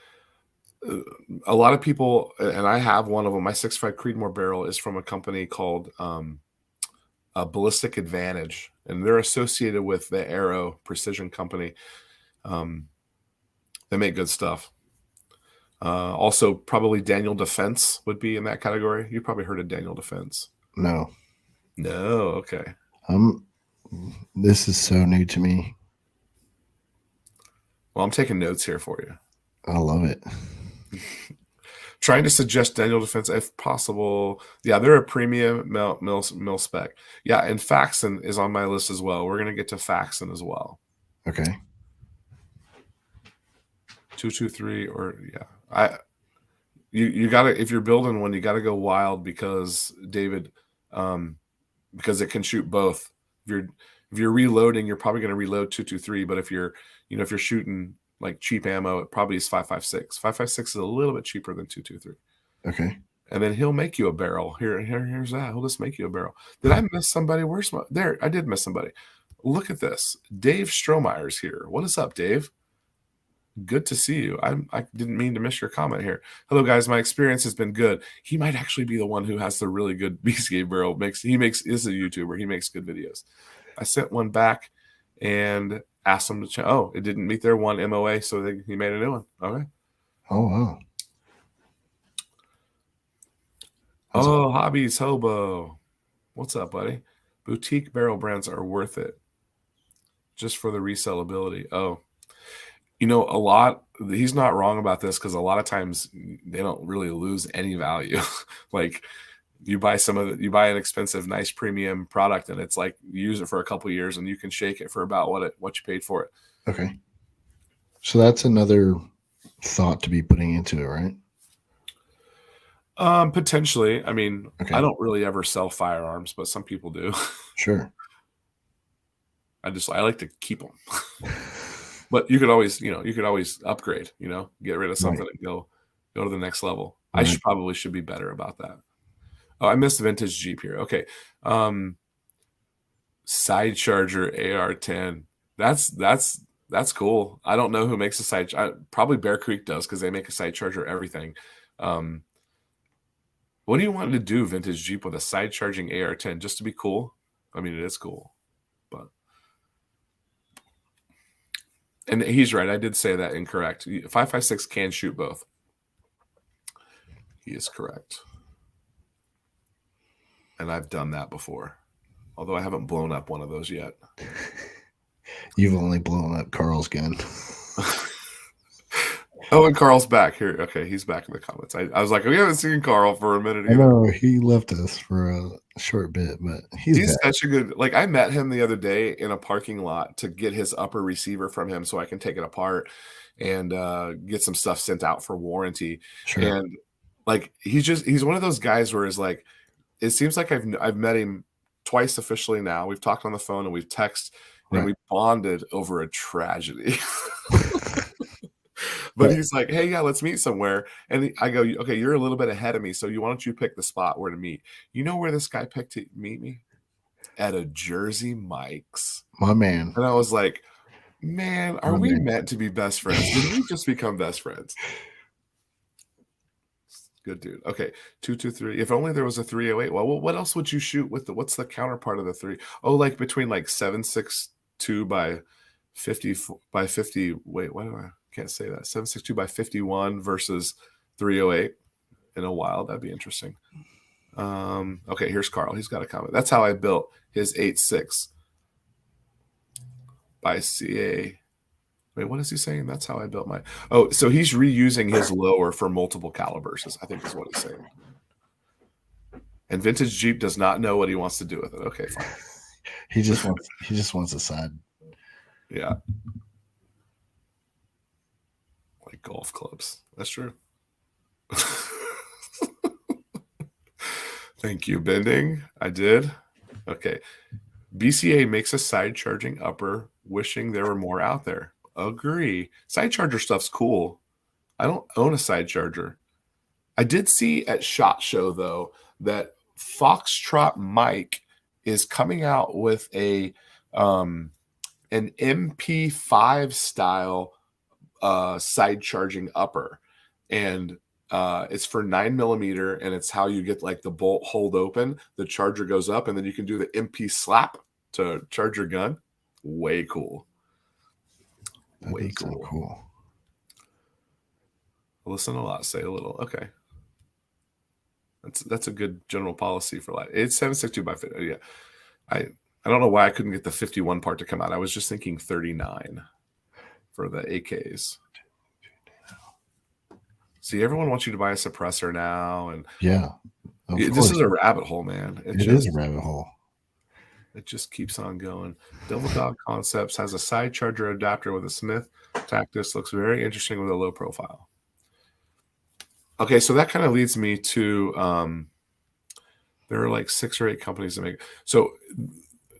a lot of people, and I have one of them, my 6.5 Creedmoor barrel is from a company called Ballistic Advantage, and they're associated with the Aero Precision Company. They make good stuff. Also, probably Daniel Defense would be in that category. You probably heard of Daniel Defense. No. Okay. This is so new to me. Well, I'm taking notes here for you. I love it. Trying to suggest Daniel Defense if possible. Yeah, they're a premium mil spec. Yeah, and Faxon is on my list as well. We're going to get to Faxon as well. Okay. 223 or yeah. You got to, if you're building one, you got to go wild because David, because it can shoot both. If you're reloading, you're probably going to reload 223, but if you're shooting like cheap ammo, it probably is 5.56. 5.56 is a little bit cheaper than 223. Okay. And then he'll make you a barrel. Here's that. He'll just make you a barrel. Did I miss somebody? Where's there? I did miss somebody. Look at this. Dave Strohmeyer's here. What is up, Dave? Good to see you. I didn't mean to miss your comment here. Hello, guys. My experience has been good. He might actually be the one who has the really good BCA barrel. Is a YouTuber. He makes good videos. I sent one back and asked them to it didn't meet their one MOA, so he made a new one. Okay. Oh, wow. Hobbies Hobo. What's up, buddy? Boutique barrel brands are worth it just for the resellability. He's not wrong about this, because a lot of times they don't really lose any value. Like you buy an expensive, nice premium product, and it's like you use it for a couple of years and you can shake it for about what you paid for it. Okay. So that's another thought to be putting into it, right? Potentially. I mean, okay. I don't really ever sell firearms, but some people do. Sure. I like to keep them. But you could always, upgrade, get rid of something and Go to the next level. Right. I probably should be better about that. Oh, I missed the vintage Jeep here. Okay. Side charger AR10. That's cool. I don't know who makes a side. Probably Bear Creek does because they make a side charger everything. What do you want to do, vintage Jeep, with a side charging AR10 just to be cool? I mean, it is cool, but and he's right. I did say that incorrect. 5.56 can shoot both. He is correct, and I've done that before, although I haven't blown up one of those yet. You've only blown up Carl's gun. Oh, and Carl's back here. Okay, he's back in the comments. I was like, we haven't seen Carl for a minute. I know he left us for a short bit, but he's such a good. Like, I met him the other day in a parking lot to get his upper receiver from him so I can take it apart and get some stuff sent out for warranty. Sure. And like, he's one of those guys where it's like, it seems like I've met him twice officially now. We've talked on the phone and we've texted and we bonded over a tragedy. But he's like, hey, yeah, let's meet somewhere. And I go, okay, you're a little bit ahead of me. So why don't you pick the spot where to meet? You know where this guy picked to meet me? At a Jersey Mike's. My man. And I was like, man, are we meant to be best friends? Did we just become best friends? Good dude. Okay, 223. If only there was a 308. Well, what else would you shoot with what's the counterpart of the 3? Oh, like between like 7.62 by 50. Wait, why do I can't say that? 7.62 by 51 versus 308 in a while. That'd be interesting. Okay, here's Carl. He's got a comment. That's how I built his 8.6 by CA. Wait, what is he saying? That's how I built my. Oh, so he's reusing his lower for multiple calibers, I think is what he's saying. And vintage Jeep does not know what he wants to do with it. Okay, fine. He just wants a side. Yeah. Like golf clubs. That's true. Thank you, Bending. I did. Okay. BCA makes a side charging upper, wishing there were more out there. Agree. Side charger stuff's cool. I don't own a side charger. I did see at SHOT Show, though, that Foxtrot Mike is coming out with an MP5 style side charging upper, and it's for 9mm, and it's how you get like the bolt hold open, the charger goes up, and then you can do the MP slap to charge your gun. Way cool. Way cool. So cool. Listen a lot, say a little. Okay, that's a good general policy for life. It's 7.62 by 50. Yeah, I don't know why I couldn't get the 51 part to come out. I was just thinking 39 for the AKs. See, everyone wants you to buy a suppressor now, and yeah, this is a rabbit hole, man. It is a rabbit hole. It just keeps on going. Devil Dog Concepts has a side charger adapter with a Smith Tactus. Looks very interesting with a low profile. Okay, so that kind of leads me to there are like 6 or 8 companies that make. So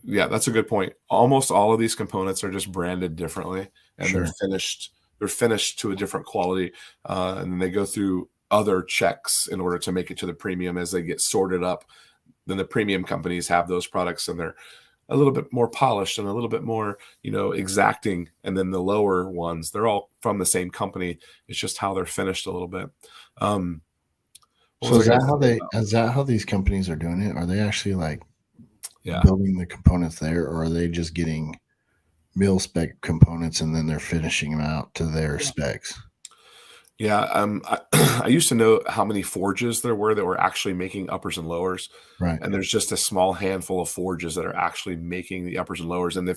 yeah, that's a good point. Almost all of these components are just branded differently, and they're finished. They're finished to a different quality, and then they go through other checks in order to make it to the premium as they get sorted up. Then the premium companies have those products, and they're a little bit more polished and a little bit more, exacting. And then the lower ones, they're all from the same company. It's just how they're finished a little bit. So is that how these companies are doing it? Are they actually like building the components there, or are they just getting mil spec components and then they're finishing them out to their specs? Yeah, I used to know how many forges there were that were actually making uppers and lowers. Right. And there's just a small handful of forges that are actually making the uppers and lowers. And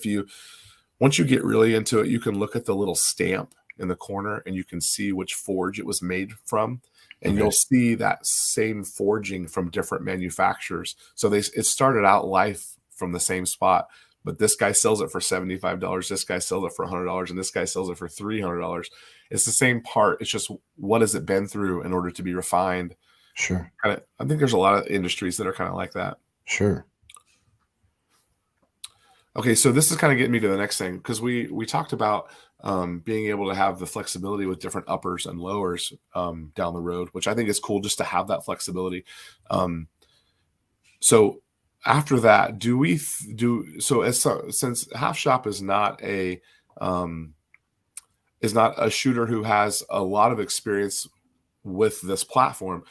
once you get really into it, you can look at the little stamp in the corner and you can see which forge it was made from. And you'll see that same forging from different manufacturers. So it started out life from the same spot. But this guy sells it for $75. This guy sells it for $100, and this guy sells it for $300. It's the same part. It's just what has it been through in order to be refined? Sure. I think there's a lot of industries that are kind of like that. Sure. Okay, so this is kind of getting me to the next thing, because we talked about being able to have the flexibility with different uppers and lowers down the road, which I think is cool just to have that flexibility. So after that, do we do so as since Half Shop is not a shooter who has a lot of experience with this platform.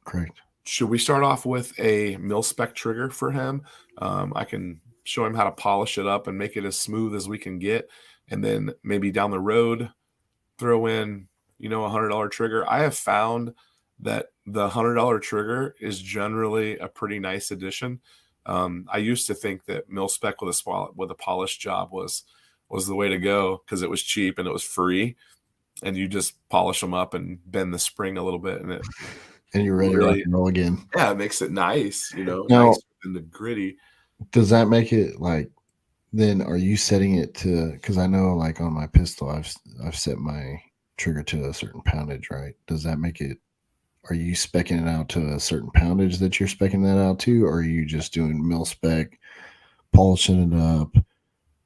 Correct. Should we start off with a mil spec trigger for him? I can show him how to polish it up and make it as smooth as we can get, and then maybe down the road throw in, $100 trigger. I have found that the $100 trigger is generally a pretty nice addition. I used to think that mil spec with a polished job was the way to go because it was cheap and it was free, and you just polish them up and bend the spring a little bit, and you're ready to rock and roll again. Yeah, it makes it nice, now, nicer than the gritty. Does that make it like? Then are you setting it to? Because I know, like on my pistol, I've set my trigger to a certain poundage, right? Does that make it? Are you speccing it out to a certain poundage that you're speccing that out to, or are you just doing mil spec, polishing it up,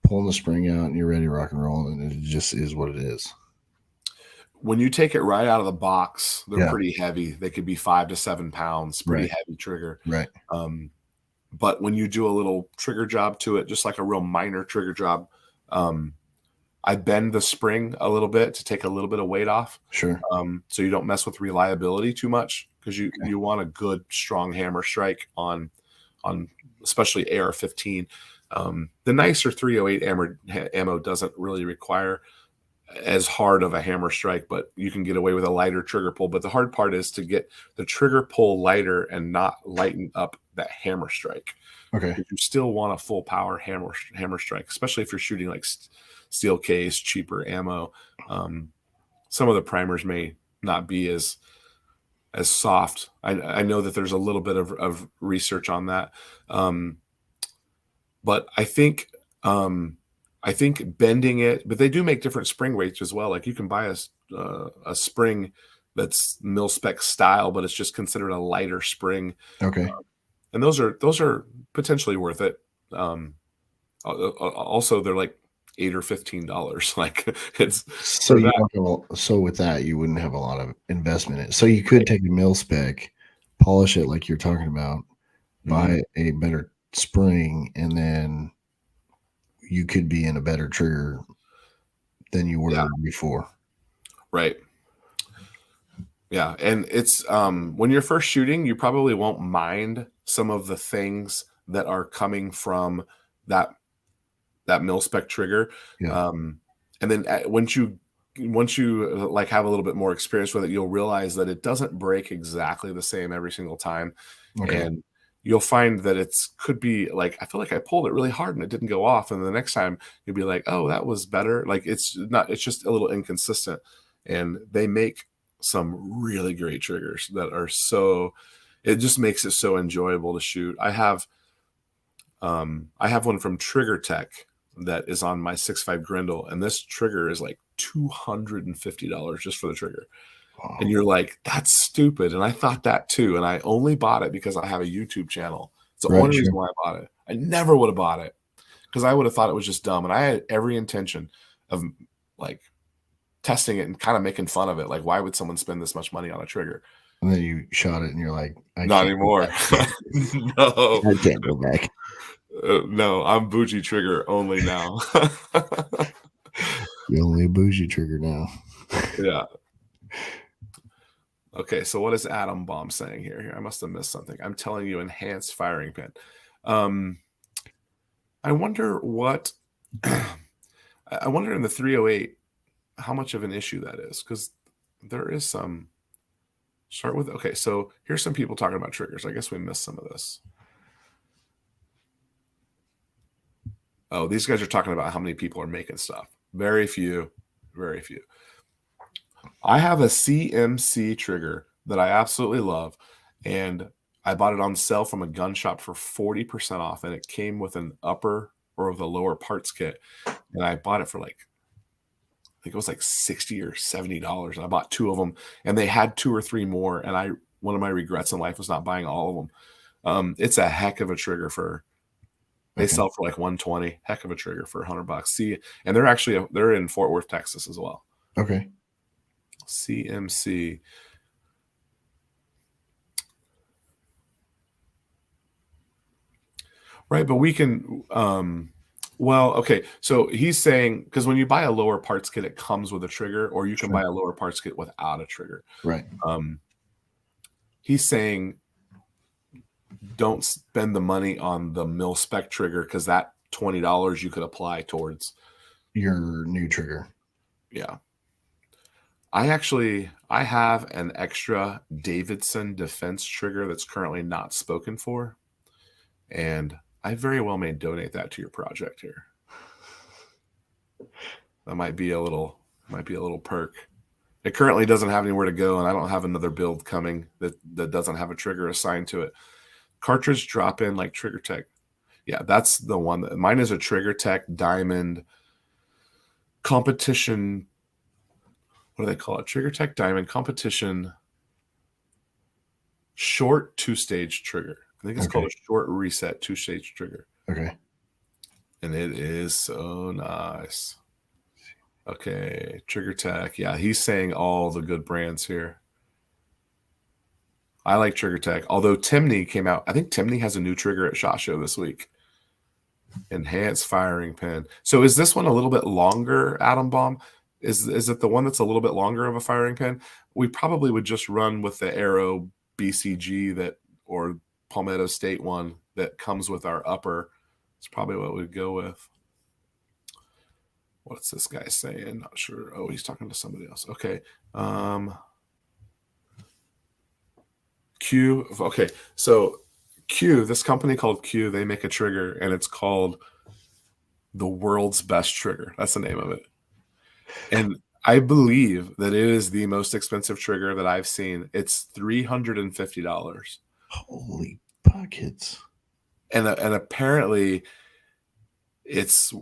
pulling the spring out, and you're ready to rock and roll, and it just is what it is? When you take it right out of the box, they're pretty heavy. They could be 5 to 7 pounds, pretty heavy trigger. Right. But when you do a little trigger job to it, just like a real minor trigger job, I bend the spring a little bit to take a little bit of weight off. Sure. So you don't mess with reliability too much, because you want a good, strong hammer strike on especially AR-15. The nicer 308 ammo doesn't really require as hard of a hammer strike, but you can get away with a lighter trigger pull. But the hard part is to get the trigger pull lighter and not lighten up that hammer strike. Okay. You still want a full power hammer strike, especially if you're shooting like steel case, cheaper ammo. Some of the primers may not be as soft. I know that there's a little bit of research on that. But I think bending it, but they do make different spring weights as well. Like you can buy a spring that's mil spec style, but it's just considered a lighter spring. Okay. And those are potentially worth it. Also, they're like $8 or $15. Like it's so so with that you wouldn't have a lot of investment in it. So you could take a mil spec, polish it like you're talking about, buy a better spring, and then you could be in a better trigger than you were before. Right. Yeah. And it's when you're first shooting, you probably won't mind some of the things that are coming from that mil spec trigger. Yeah. And then once you like have a little bit more experience with it, you'll realize that it doesn't break exactly the same every single time. Okay. And you'll find that could be like, I feel like I pulled it really hard and it didn't go off. And the next time you'll be like, oh, that was better. Like it's just a little inconsistent. And they make some really great triggers that are it just makes it so enjoyable to shoot. I have one from Trigger Tech that is on my 6.5 Grendel, and this trigger is like $250 just for the trigger. Wow. And you're like, that's stupid. And I thought that too. And I only bought it because I have a YouTube channel. It's the only reason why I bought it. I never would have bought it because I would have thought it was just dumb. And I had every intention of like testing it and kind of making fun of it. Like, why would someone spend this much money on a trigger? And then you shot it and you're like, not anymore. No, I can't go back. No, I'm bougie trigger only now. You're only a bougie trigger now. Yeah. Okay, so what is Atom Bomb saying here? I must have missed something. I'm telling you, enhanced firing pin. I wonder what. I wonder in the 308 how much of an issue that is, because there is some. Start with okay. So here's some people talking about triggers. I guess we missed some of this. Oh, these guys are talking about how many people are making stuff. Very few, very few. I have a CMC trigger that I absolutely love, and I bought it on sale from a gun shop for 40% off, and it came with an upper or the lower parts kit, and I bought it for like, I think it was like $60 or $70, and I bought 2 of them, and they had 2 or 3 more, and one of my regrets in life was not buying all of them. It's a heck of a trigger for They Okay. sell for like 120. Heck of a trigger for $100. See, and they're in Fort Worth, Texas as well. Okay. CMC. Right, but we can well, okay. So he's saying because when you buy a lower parts kit, it comes with a trigger, or you can Sure. buy a lower parts kit without a trigger. Right. He's saying don't spend the money on the mil spec trigger because that $20 you could apply towards Your new trigger. yeah. I have an extra Davidson defense trigger that's currently not spoken for, and I very well may donate that to your project here. That might be a little perk. It currently doesn't have anywhere to go, and I don't have another build coming that doesn't have a trigger assigned to it. Cartridge drop in like Trigger Tech. Yeah, that's the one. Mine is a Trigger Tech Diamond competition. What do they call it? Trigger Tech Diamond competition short 2-stage trigger. I think it's called a short reset 2-stage trigger. Okay. And it is so nice. Okay, Trigger Tech. Yeah, he's saying all the good brands here. I like Trigger Tech. Although Timney came out, I think Timney has a new trigger at SHOT Show this week. Enhanced firing pin. So is this one a little bit longer, Atom Bomb? Is it the one that's a little bit longer of a firing pin? We probably would just run with the Aero BCG or Palmetto State one that comes with our upper. It's probably what we'd go with. What's this guy saying? Not sure. Oh, he's talking to somebody else. Okay. Q. Okay. So Q, this company called Q, they make a trigger and it's called the world's best trigger. That's the name of it. And I believe that it is the most expensive trigger that I've seen. It's $350. Holy buckets. And apparently it's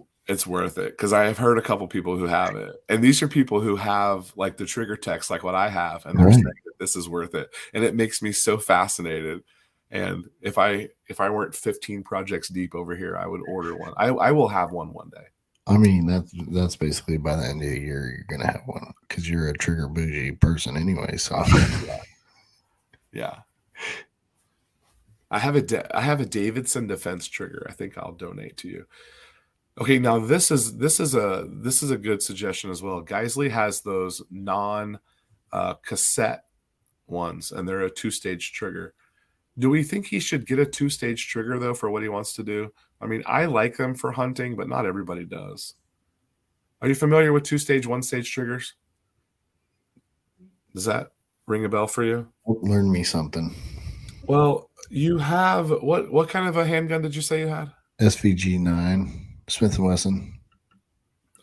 worth it because I have heard a couple people who have it, and these are people who have like the trigger text like what I have, and they're saying that this is worth it, and it makes me so fascinated. And if I weren't 15 projects deep over here, I would order one. I will have one day. I mean, that's basically by the end of the year you're gonna have one because you're a trigger bougie person anyway. So yeah. I have a Davidson defense trigger. I think I'll donate to you. Okay, now this is a good suggestion as well. Geisley has those cassette ones, and they're a 2-stage trigger. Do we think he should get a 2-stage trigger though for what he wants to do? I mean, I like them for hunting, but not everybody does. Are you familiar with 2-stage, 1-stage triggers? Does that ring a bell for you? Learn me something. Well, you have what kind of a handgun did you say you had? SVG 9. Smith & Wesson.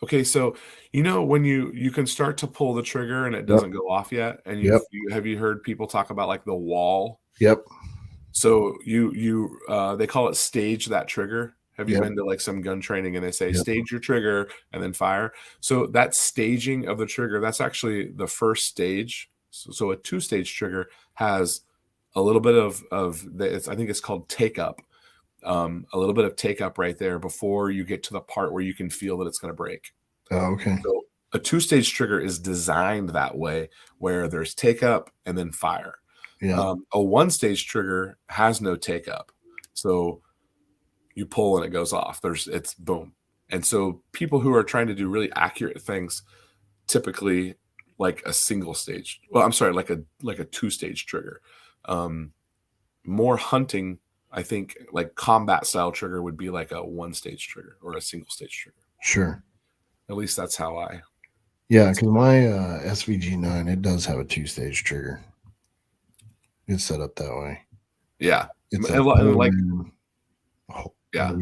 Okay, so when you can start to pull the trigger and it doesn't go off yet, and have you heard people talk about like the wall? Yep. So they call it stage that trigger. Have you been to like some gun training and they say stage your trigger and then fire? So that staging of the trigger, that's actually the first stage. So a 2-stage trigger has a little bit of I think it's called take up. A little bit of take up right there before you get to the part where you can feel that it's going to break. Oh, okay. So a 2-stage trigger is designed that way, where there's take up and then fire. Yeah. A 1-stage trigger has no take up, so you pull and it goes off. It's boom. And so people who are trying to do really accurate things typically like a single stage. Well, I'm sorry, like a 2-stage trigger. More hunting. I think like combat style trigger would be like a 1-stage trigger or a single stage trigger. Sure. At least that's how I. Yeah, because my SVG 9, it does have a 2-stage trigger. It's set up that way. Yeah. It's you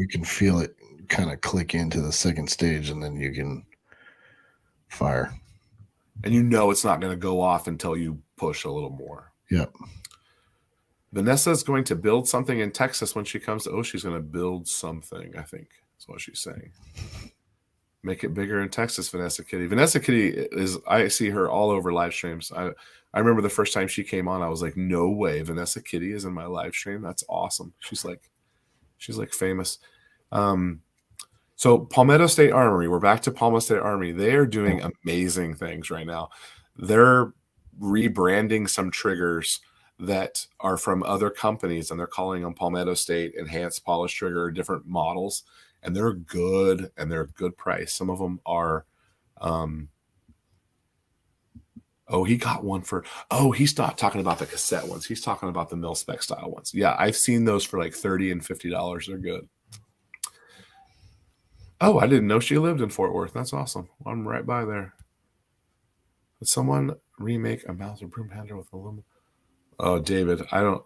can feel it kind of click into the second stage and then you can fire. And it's not going to go off until you push a little more. Yep. Vanessa is going to build something in Texas when she comes to. She's going to build something, I think is what she's saying. Make it bigger in Texas, Vanessa Kitty. Vanessa Kitty I see her all over live streams. I remember the first time she came on, I was like, no way, Vanessa Kitty is in my live stream. That's awesome. She's like famous. So Palmetto State Armory, we're back to Palmetto State Armory. They are doing amazing things right now. They're rebranding some triggers that are from other companies, and they're calling them Palmetto State Enhanced Polish Trigger, different models, and they're good, and they're a good price. Some of them are oh, he got one for, oh, he's not talking about the cassette ones. He's talking about the mil spec style ones. Yeah, I've seen those for like $30 and $50. They're good. Oh, I didn't know she lived in Fort Worth. That's awesome. I'm right by there. Did someone remake a Mauser broom handler with aluminum? Oh, David, I don't.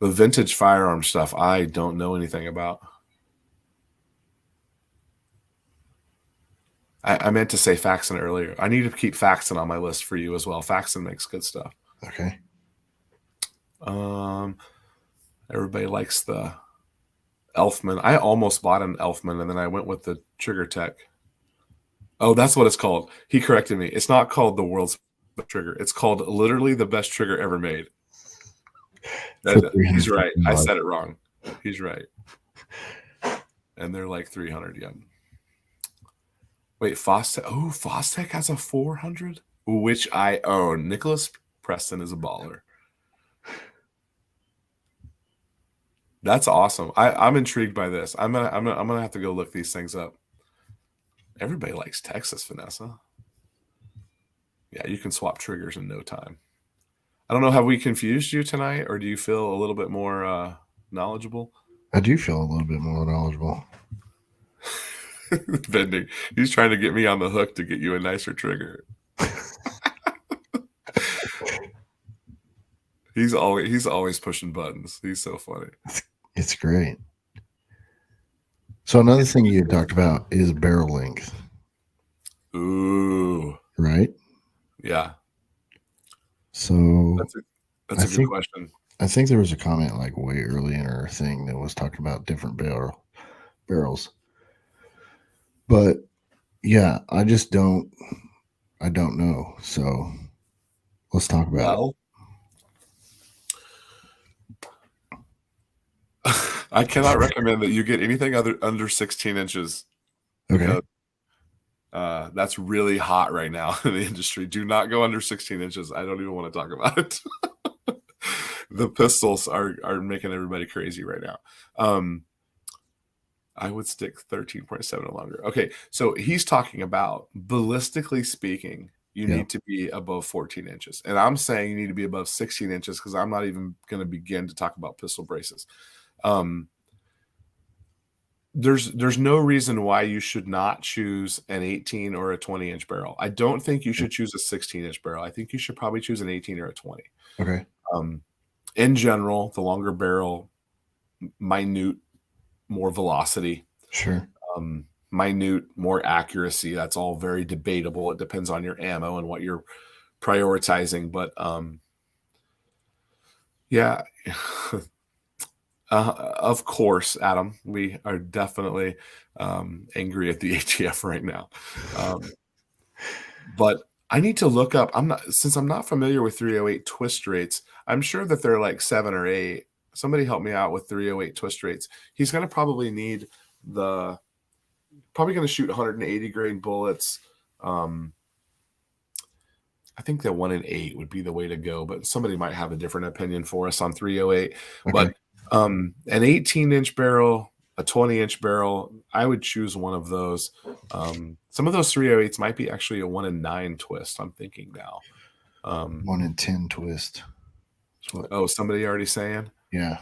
The vintage firearm stuff, I don't know anything about. I meant to say Faxon earlier. I need to keep Faxon on my list for you as well. Faxon makes good stuff. Okay. Everybody likes the Elfman. I almost bought an Elfman, and then I went with the Trigger Tech. Oh, that's what it's called. He corrected me. It's not called the world's best trigger. It's called literally the best trigger ever made. He's right. I said it wrong. He's right. And they're like 300 yen. Wait, Fostech. Oh, Fostech has a 400, which I own. Nicholas Preston is a baller. That's awesome. I'm intrigued by this. I'm gonna have to go look these things up. Everybody likes Texas, Vanessa. Yeah, you can swap triggers in no time. I don't know. Have we confused you tonight, or do you feel a little bit more knowledgeable? I do feel a little bit more knowledgeable. Bending. He's trying to get me on the hook to get you a nicer trigger. He's always pushing buttons. He's so funny. It's great. So another thing you talked about is barrel length. Ooh. Right? Yeah. So that's a good question. I think there was a comment like way early in our thing that was talking about different barrels. But yeah, I don't know. So let's talk about it. I cannot recommend that you get anything under 16 inches. Okay. That's really hot right now in the industry. Do not go under 16 inches. I don't even want to talk about it. The pistols are making everybody crazy right now. I would stick 13.7 or longer. Okay, so he's talking about ballistically speaking, you need to be above 14 inches. And I'm saying you need to be above 16 inches because I'm not even going to begin to talk about pistol braces. There's no reason why you should not choose an 18 or a 20 inch barrel. I don't think you should choose a 16 inch barrel. I think you should probably choose an 18 or a 20. Okay. In general, the longer barrel, minute, more velocity. Sure. Minute, more accuracy. That's all very debatable. It depends on your ammo and what you're prioritizing. But yeah. Of course, Adam, we are definitely angry at the ATF right now. But I need to look up. Since I'm not familiar with 308 twist rates. I'm sure that they're like 7 or 8. Somebody help me out with 308 twist rates. He's going to probably need probably going to shoot 180 grain bullets. I think that 1 in 8 would be the way to go, but somebody might have a different opinion for us on 308. Okay. But an 18-inch barrel, a 20-inch barrel, I would choose one of those. Some of those 308s might be actually a 1 in 9 twist. I'm thinking now. 1 in 10 twist. Oh, somebody already saying? Yeah.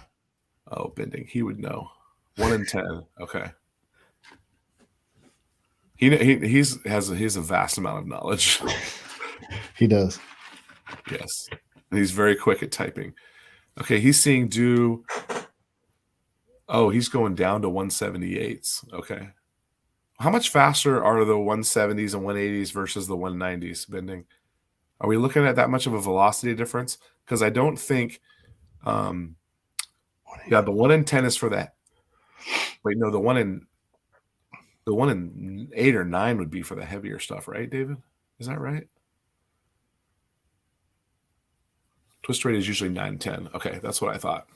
Oh, Bending. He would know. 1 in 10. Okay. He has a vast amount of knowledge. He does. Yes. And he's very quick at typing. Okay, he's seeing he's going down to 178s. Okay. How much faster are the 170s and 180s versus the 190s, Bending? Are we looking at that much of a velocity difference? Because I don't think the 1 in 10 is for that. Wait, no, the 1 in 8 or 9 would be for the heavier stuff, right, David? Is that right? Twist rate is usually 9-10. Okay, that's what I thought.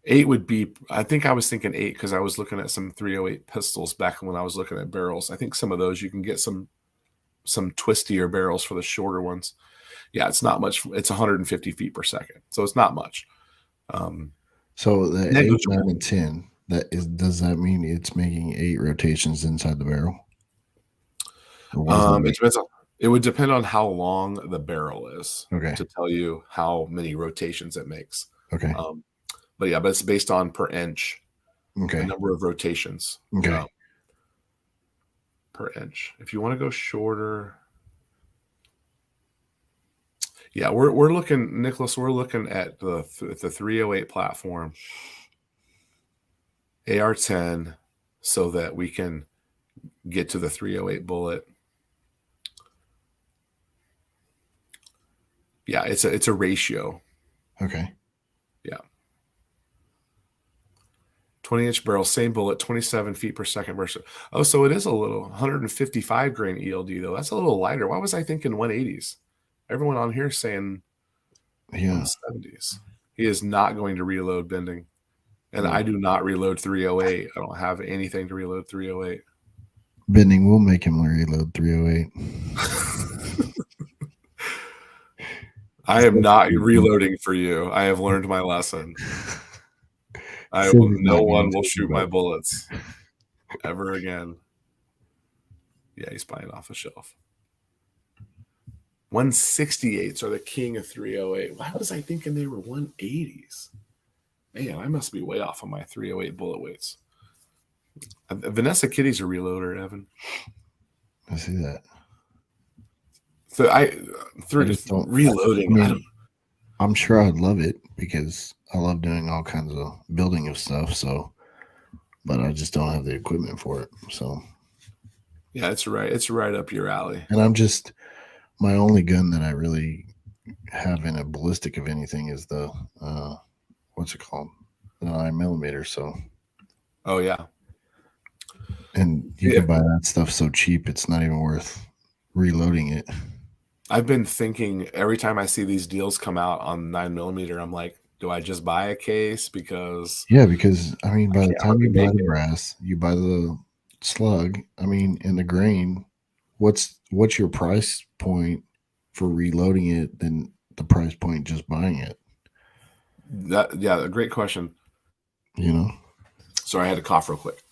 8 would be, I think I was thinking 8 because I was looking at some 308 pistols back when I was looking at barrels. I think some of those you can get some twistier barrels for the shorter ones. Yeah, it's not much. It's 150 feet per second, so it's not much. So the 8, Negligible. 9, and 10, does that mean it's making 8 rotations inside the barrel? Or what does that mean? It depends on, it would depend on how long the barrel is Okay. to tell you how many rotations it makes. Okay. But yeah, but it's based on per inch, Okay. the number of rotations Okay. per inch. If you want to go shorter, yeah, we're looking, Nicholas. We're looking at the 308 platform, AR-10, so that we can get to the 308 bullet. Yeah, it's a ratio. Okay. Yeah. 20-inch barrel, same bullet, 27 feet per second versus. Oh, so it is a little 155 grain ELD though. That's a little lighter. Why was I thinking 180s? Everyone on here is saying 170s. He is not going to reload bending. And I do not reload 308. I don't have anything to reload 308. Bending will make him reload 308. I am not reloading for you. I have learned my lesson. No one will shoot my bullets ever again. Yeah, he's buying off a shelf. 168s are the king of 308. Why was I thinking they were 180s? Man, I must be way off on my 308 bullet weights. Vanessa Kitty's a reloader, Evan. I see that. So reloading. I mean, I'm sure I'd love it because I love doing all kinds of building of stuff. So, but I just don't have the equipment for it. So, yeah, it's right up your alley. And my only gun that I really have in a ballistic of anything is the what's it called, the 9mm. So, oh yeah, and you can buy that stuff so cheap it's not even worth reloading it. I've been thinking every time I see these deals come out on 9mm, I'm like, do I just buy a case? Because I mean, by the time you buy the brass, you buy the slug. I mean, and the grain. What's your price point for reloading it than the price point just buying it? Yeah, a great question. You know. Sorry, I had to cough real quick.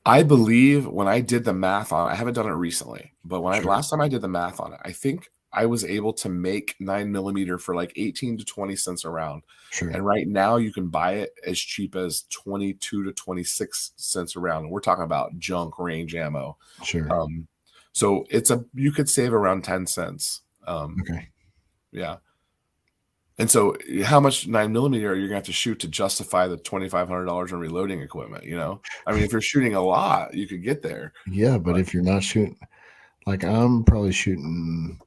I believe when I did the math on it, I haven't done it recently, but last time I did the math on it, I think I was able to make 9mm for like 18 to 20 cents a round. Sure. And right now you can buy it as cheap as 22 to 26 cents a round. And we're talking about junk range ammo. Sure. So you could save around 10 cents. Okay. Yeah. And so how much 9mm are you going to have to shoot to justify the $2,500 in reloading equipment? You know, I mean, if you're shooting a lot, you could get there. Yeah. But if you're not shooting, like I'm probably shooting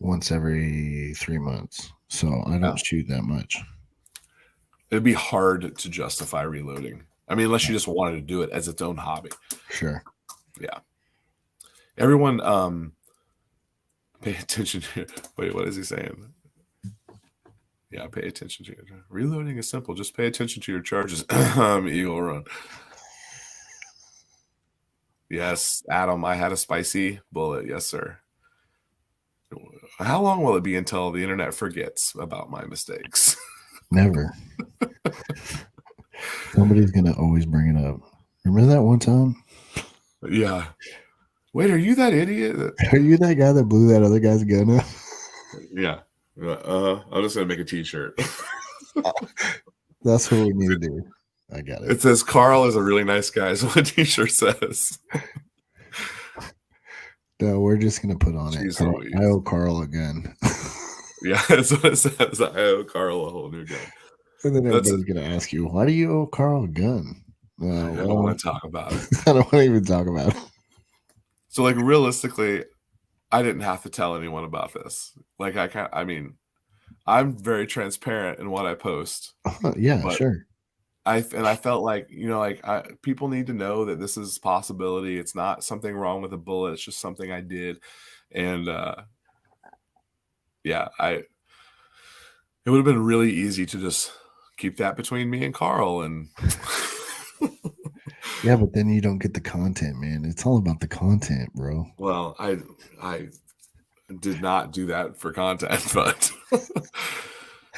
once every 3 months. So I don't shoot that much. It'd be hard to justify reloading. I mean, unless you just wanted to do it as its own hobby. Sure. Yeah. Everyone, pay attention to, wait, what is he saying? Yeah, pay attention to it. Reloading is simple. Just pay attention to your charges. Eagle Run. Yes, Adam, I had a spicy bullet. Yes, sir. How long will it be until the internet forgets about my mistakes? Never. Somebody's going to always bring it up. Remember that one time? Yeah. Wait, are you that idiot? Are you that guy that blew that other guy's gun up? Yeah. I'm just going to make a t-shirt. That's what we need to do. I got it. It says Carl is a really nice guy. Is what the t-shirt says. No, we're just going to put on it. I owe Carl a gun. Yeah, that's what it says. I owe Carl a whole new gun. And then everybody's going to ask you, why do you owe Carl a gun? I don't want to talk about it. I don't want to even talk about it. So, like, realistically, I didn't have to tell anyone about this. Like, I'm very transparent in what I post. Yeah, sure. I felt like, people need to know that this is a possibility. It's not something wrong with a bullet. It's just something I did. And, it It would have been really easy to just keep that between me and Carl. And Yeah, but then you don't get the content, man. It's all about the content, bro. well, I did not do that for content, but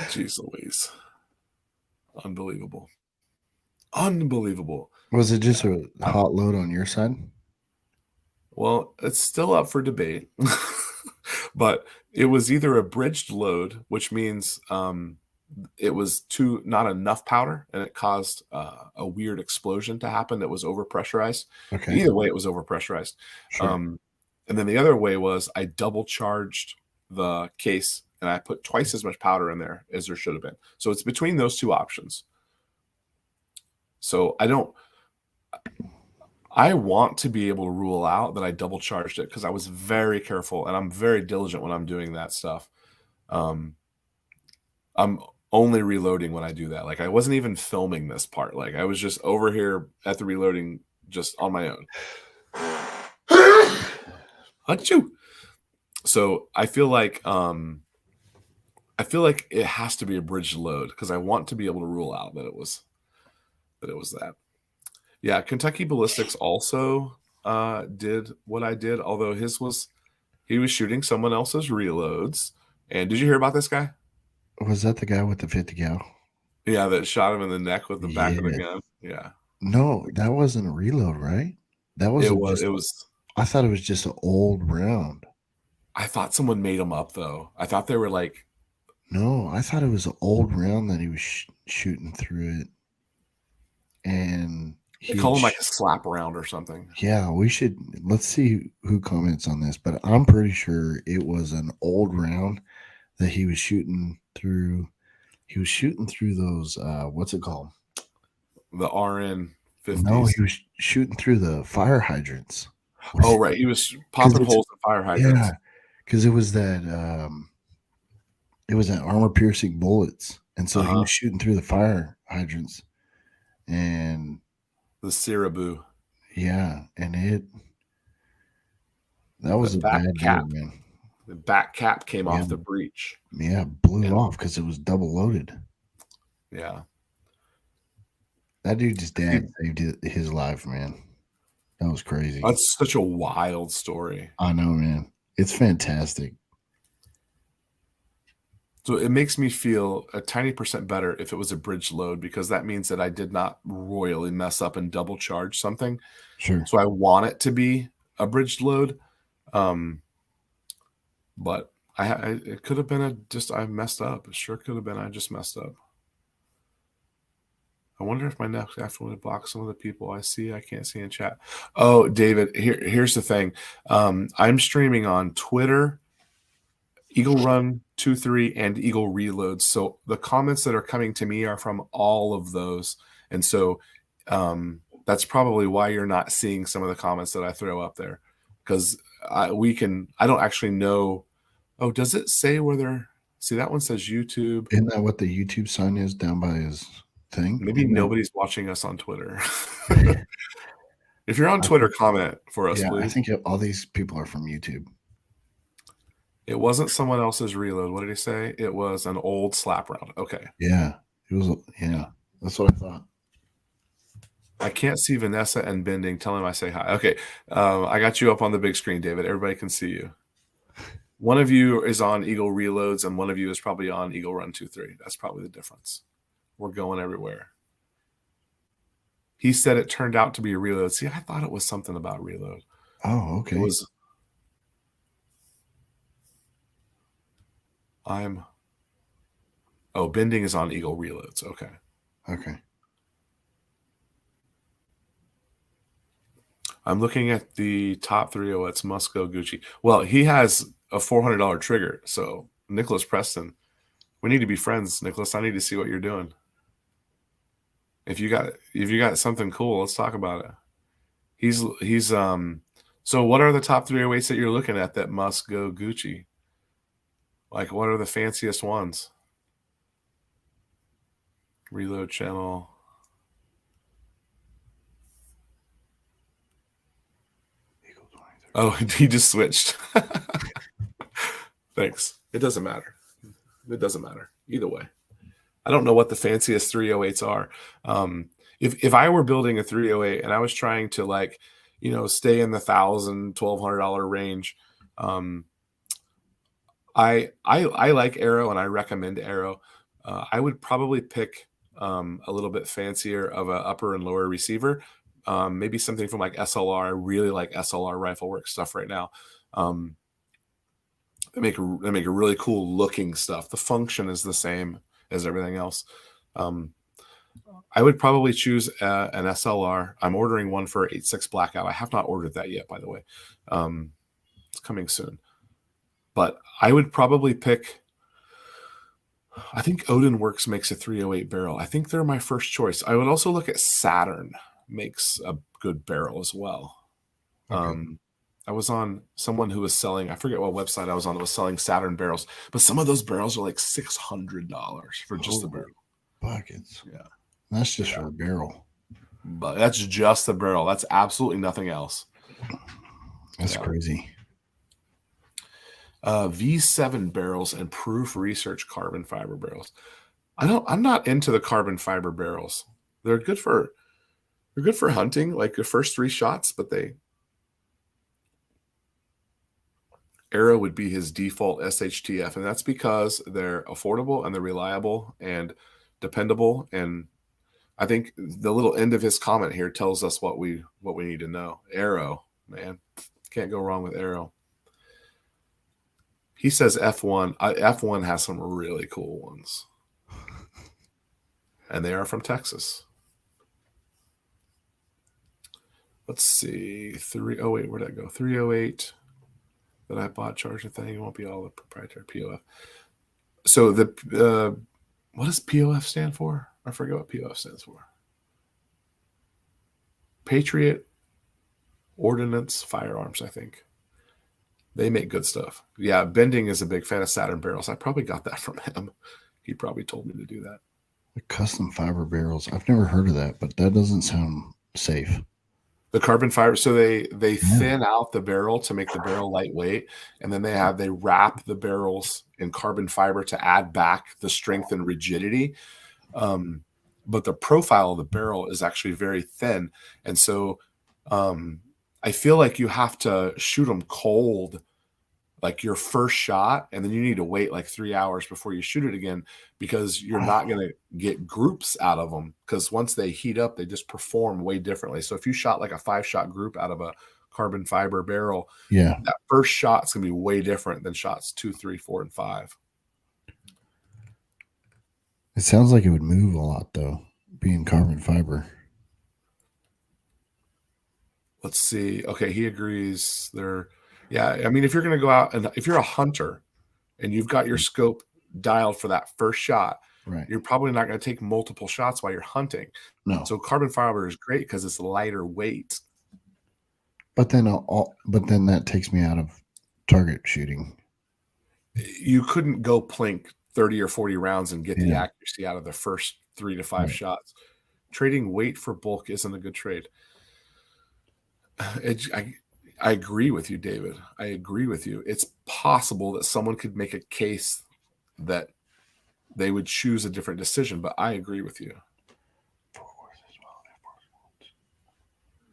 jeez Louise. Unbelievable. Unbelievable. Was it just a hot load on your side? Well, it's still up for debate, but it was either a bridged load, which means it was not enough powder, and it caused a weird explosion to happen that was overpressurized. Okay. Either way, it was overpressurized. Sure. And then the other way was I double charged the case, and I put twice as much powder in there as there should have been. So it's between those two options. So I want to be able to rule out that I double charged it because I was very careful, and I'm very diligent when I'm doing that stuff. I'm only reloading when I do that. Like, I wasn't even filming this part. Like, I was just over here at the reloading just on my own. Achoo! So I feel like it has to be a bridge load because I want to be able to rule out that it was that. Yeah, Kentucky Ballistics also did what I did, although he was shooting someone else's reloads. And did you hear about this guy? Was that the guy with the 50 cal? Yeah, that shot him in the neck with the back of the gun. Yeah. No, that wasn't a reload, right? That was It was. I thought it was just an old round. I thought someone made him up though. I thought they were like. No, I thought it was an old round that he was shooting through it, and they call him like a slap round or something. Yeah, let's see who comments on this, but I'm pretty sure it was an old round that he was shooting through. He was shooting through those. What's it called? The RN 50s. No, he was shooting through the fire hydrants. Oh, right. He was popping holes in fire hydrants. Yeah, because it was that. It was that armor-piercing bullets, and so he was shooting through the fire hydrants, and the Siraboo. Yeah, and that was a bad deal, man. The back cap came off the breech. Yeah, blew off because it was double loaded. Yeah. That dude's dad saved his life, man. That was crazy. That's such a wild story. I know, man. It's fantastic. So it makes me feel a tiny percent better if it was a bridge load, because that means that I did not royally mess up and double charge something. Sure. So I want it to be a bridged load. But it could have been I messed up. It sure could have been I just messed up. I wonder if my next after would block some of the people I can't see in chat. Oh, David, here's the thing. I'm streaming on Twitter, Eagle Run 2-3, and Eagle Reloads. So the comments that are coming to me are from all of those. And so that's probably why you're not seeing some of the comments that I throw up there. Because I don't actually know. Oh, does it say where they're? See, that one says YouTube. Isn't that what the YouTube sign is down by his thing? Maybe nobody's watching us on Twitter. If you're on Twitter, comment for us, please. I think all these people are from YouTube. It wasn't someone else's reload. What did he say? It was an old slap round. Okay. Yeah, it was. Yeah, that's what I thought. I can't see Vanessa and Bending. Tell him I say hi. Okay. I got you up on the big screen, David. Everybody can see you. One of you is on Eagle Reloads, and one of you is probably on Eagle Run 2-3. That's probably the difference. We're going everywhere. He said it turned out to be a reload. See, I thought it was something about reload. Oh, okay. It was. Bending is on Eagle Reloads. Okay. Okay. I'm looking at the top 3. Oh, it's Musco Gucci. Well, he has a $400 trigger. So, Nicholas Preston, we need to be friends, Nicholas. I need to see what you're doing. If you got something cool, let's talk about it. He's so what are the top 308s that you're looking at that must go Gucci? Like, what are the fanciest ones? Reload channel. Oh, he just switched. Thanks. It doesn't matter. It doesn't matter either way. I don't know what the fanciest 308s are. If I were building a 308 and I was trying to like, stay in the $1,000-$1,200 range, I like Arrow and I recommend Arrow. I would probably pick a little bit fancier of a upper and lower receiver. Maybe something from like SLR. I really like SLR Rifleworks stuff right now. They make a really cool looking stuff. The function is the same as everything else. I would probably choose an SLR. I'm ordering one for 8.6 Blackout. I have not ordered that yet, by the way. It's coming soon. But I would probably pick, I think Odin Works makes a 308 barrel. I think they're my first choice. I would also look at Saturn, makes a good barrel as well. Okay. I was on someone who was selling, I forget what website I was on that was selling Saturn barrels, but some of those barrels are like $600 for just the barrel. Buckets. Yeah. That's just for a barrel. But that's just the barrel. That's absolutely nothing else. That's crazy. V7 barrels and Proof Research carbon fiber barrels. I'm not into the carbon fiber barrels. They're good for hunting, like the first 3 shots, but Arrow would be his default SHTF, and that's because they're affordable and they're reliable and dependable. And I think the little end of his comment here tells us what we need to know. Arrow, man, can't go wrong with Arrow. He says F1. F1 has some really cool ones, and they are from Texas. Let's see, where'd that go? 308 that I bought, charge the thing. It won't be all the proprietary POF. So what does POF stand for? I forget what POF stands for. Patriot Ordnance Firearms, I think. They make good stuff. Yeah, Bending is a big fan of Saturn barrels. I probably got that from him. He probably told me to do that. The custom fiber barrels. I've never heard of that, but that doesn't sound safe. The carbon fiber, so they thin out the barrel to make the barrel lightweight, and then they wrap the barrels in carbon fiber to add back the strength and rigidity. But the profile of the barrel is actually very thin, and so I feel like you have to shoot them cold, like your first shot, and then you need to wait like 3 hours before you shoot it again, because you're not going to get groups out of them, because once they heat up, they just perform way differently. So if you shot like a 5-shot group out of a carbon fiber barrel, that first shot's going to be way different than shots 2, 3, 4, and 5. It sounds like it would move a lot, though, being carbon fiber. Let's see. Okay, he agrees. Yeah, I mean, if you're going to go out and if you're a hunter and you've got your scope dialed for that first shot, right, you're probably not going to take multiple shots while you're hunting. No. So carbon fiber is great because it's lighter weight. But then that takes me out of target shooting. You couldn't go plink 30 or 40 rounds and get the accuracy out of the first 3 to 5 shots. Trading weight for bulk isn't a good trade. I agree with you, David. I agree with you. It's possible that someone could make a case that they would choose a different decision, but I agree with you.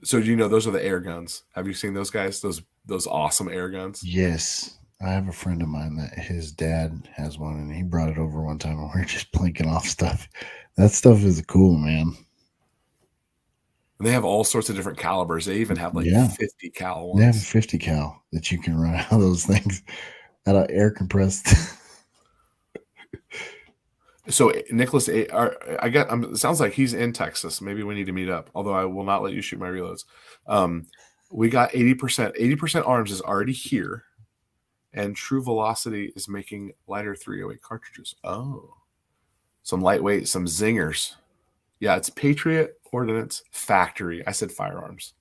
So those are the air guns. Have you seen those guys? Those awesome air guns? Yes. I have a friend of mine that his dad has one, and he brought it over one time, and we were just plinking off stuff. That stuff is cool, man. And they have all sorts of different calibers. They even have 50 cal ones. They have a 50 cal that you can run out of those things out of air compressed. So Nicholas, it sounds like he's in Texas. Maybe we need to meet up. Although I will not let you shoot my reloads. We got 80%. 80% arms is already here, and True Velocity is making lighter 308 cartridges. Oh, some lightweight, some zingers. Yeah, it's Patriot Ordnance Factory. I said firearms.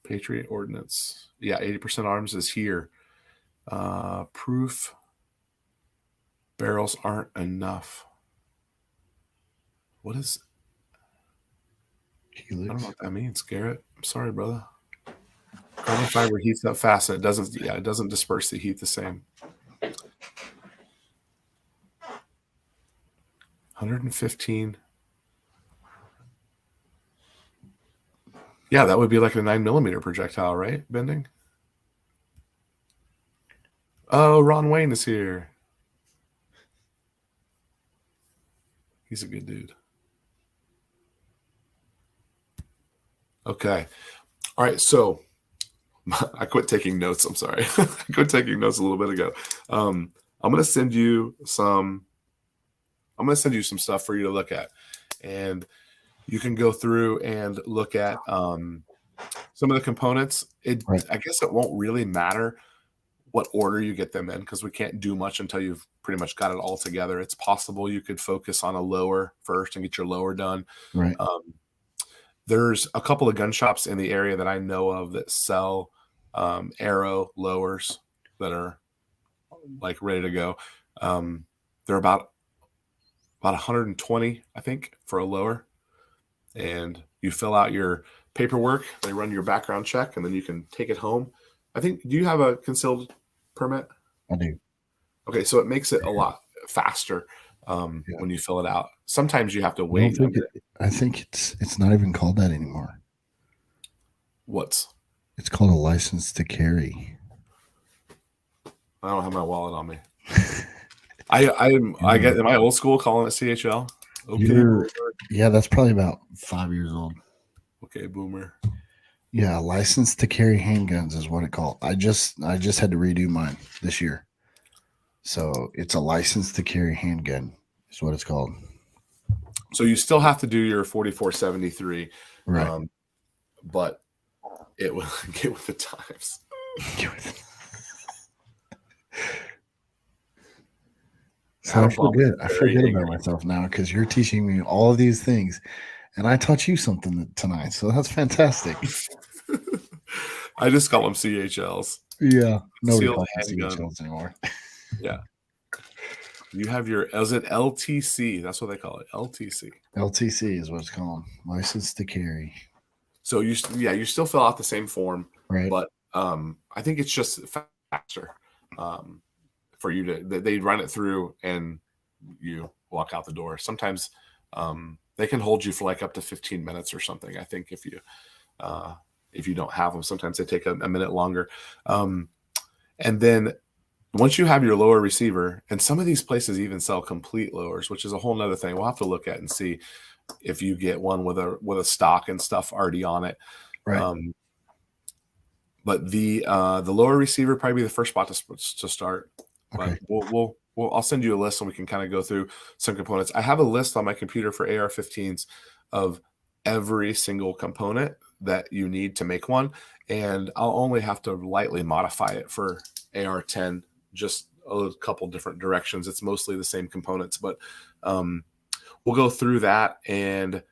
Patriot Ordnance. Yeah, 80% arms is here. Proof barrels aren't enough. What is? I don't know what that means, Garrett. I'm sorry, brother. Carbon fiber heats up fast, and it doesn't disperse the heat the same. 115. Yeah, that would be like a 9mm projectile, right? Bending. Oh, Ron Wayne is here. He's a good dude. Okay. All right. So I quit taking notes. I'm sorry. I quit taking notes a little bit ago. I'm going to send you some stuff for you to look at, and you can go through and look at some of the components. Right. I guess it won't really matter what order you get them in, because we can't do much until you've pretty much got it all together. It's possible you could focus on a lower first and get your lower done. Right. There's a couple of gun shops in the area that I know of that sell Arrow lowers that are like ready to go. They're about 120, I think, for a lower. And you fill out your paperwork, they run your background check, and then you can take it home. I think, do you have a concealed permit? I do. Okay, so it makes it a lot faster when you fill it out. Sometimes you have to wait. I think it's not even called that anymore. What's? It's called a license to carry. I don't have my wallet on me. I get, am I old school calling it CHL? Okay. Yeah, that's probably about 5 years old. Okay, boomer. Yeah, license to carry handguns is what it called. I just had to redo mine this year. So it's a license to carry handgun is what it's called. So you still have to do your 4473, right? But it will get with the times. So I feel good. I feel good about myself now because you're teaching me all of these things, and I taught you something tonight. So that's fantastic. I just call them CHLs. Yeah, nobody calls them CHLs anymore. Yeah. You have your, is it LTC? That's what they call it. LTC. LTC is what it's called. License to carry. So you still fill out the same form, right? But I think it's just faster for you to, they run it through and you walk out the door. Sometimes they can hold you for like up to 15 minutes or something. I think if you don't have them, sometimes they take a minute longer. And then once you have your lower receiver, and some of these places even sell complete lowers, which is a whole nother thing we'll have to look at and see if you get one with a stock and stuff already on it. Right. But the lower receiver probably be the first spot to start. Okay. But I'll send you a list and we can kind of go through some components. I have a list on my computer for AR-15s of every single component that you need to make one, and I'll only have to lightly modify it for AR-10, just a couple different directions. It's mostly the same components, but we'll go through that and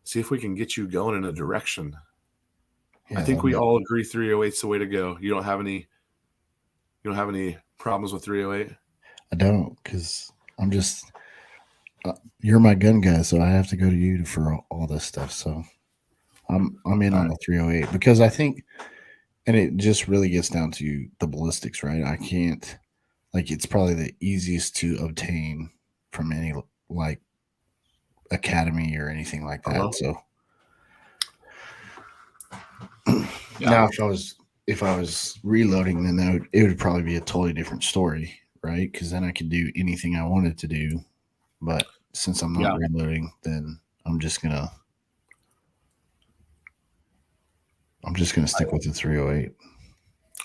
see if we can get you going in a direction. Yeah, I think we all agree 308's the way to go. You don't have any problems with 308? I don't, because I'm just you're my gun guy, so I have to go to you for all this stuff. So I'm in on the 308 because I think, and it just really gets down to the ballistics, right? I can't, like, it's probably the easiest to obtain from any like academy or anything like that. So now if I was reloading, then it would probably be a totally different story, right? Because then I could do anything I wanted to do. But since I'm not reloading, then I'm just gonna stick with the 308.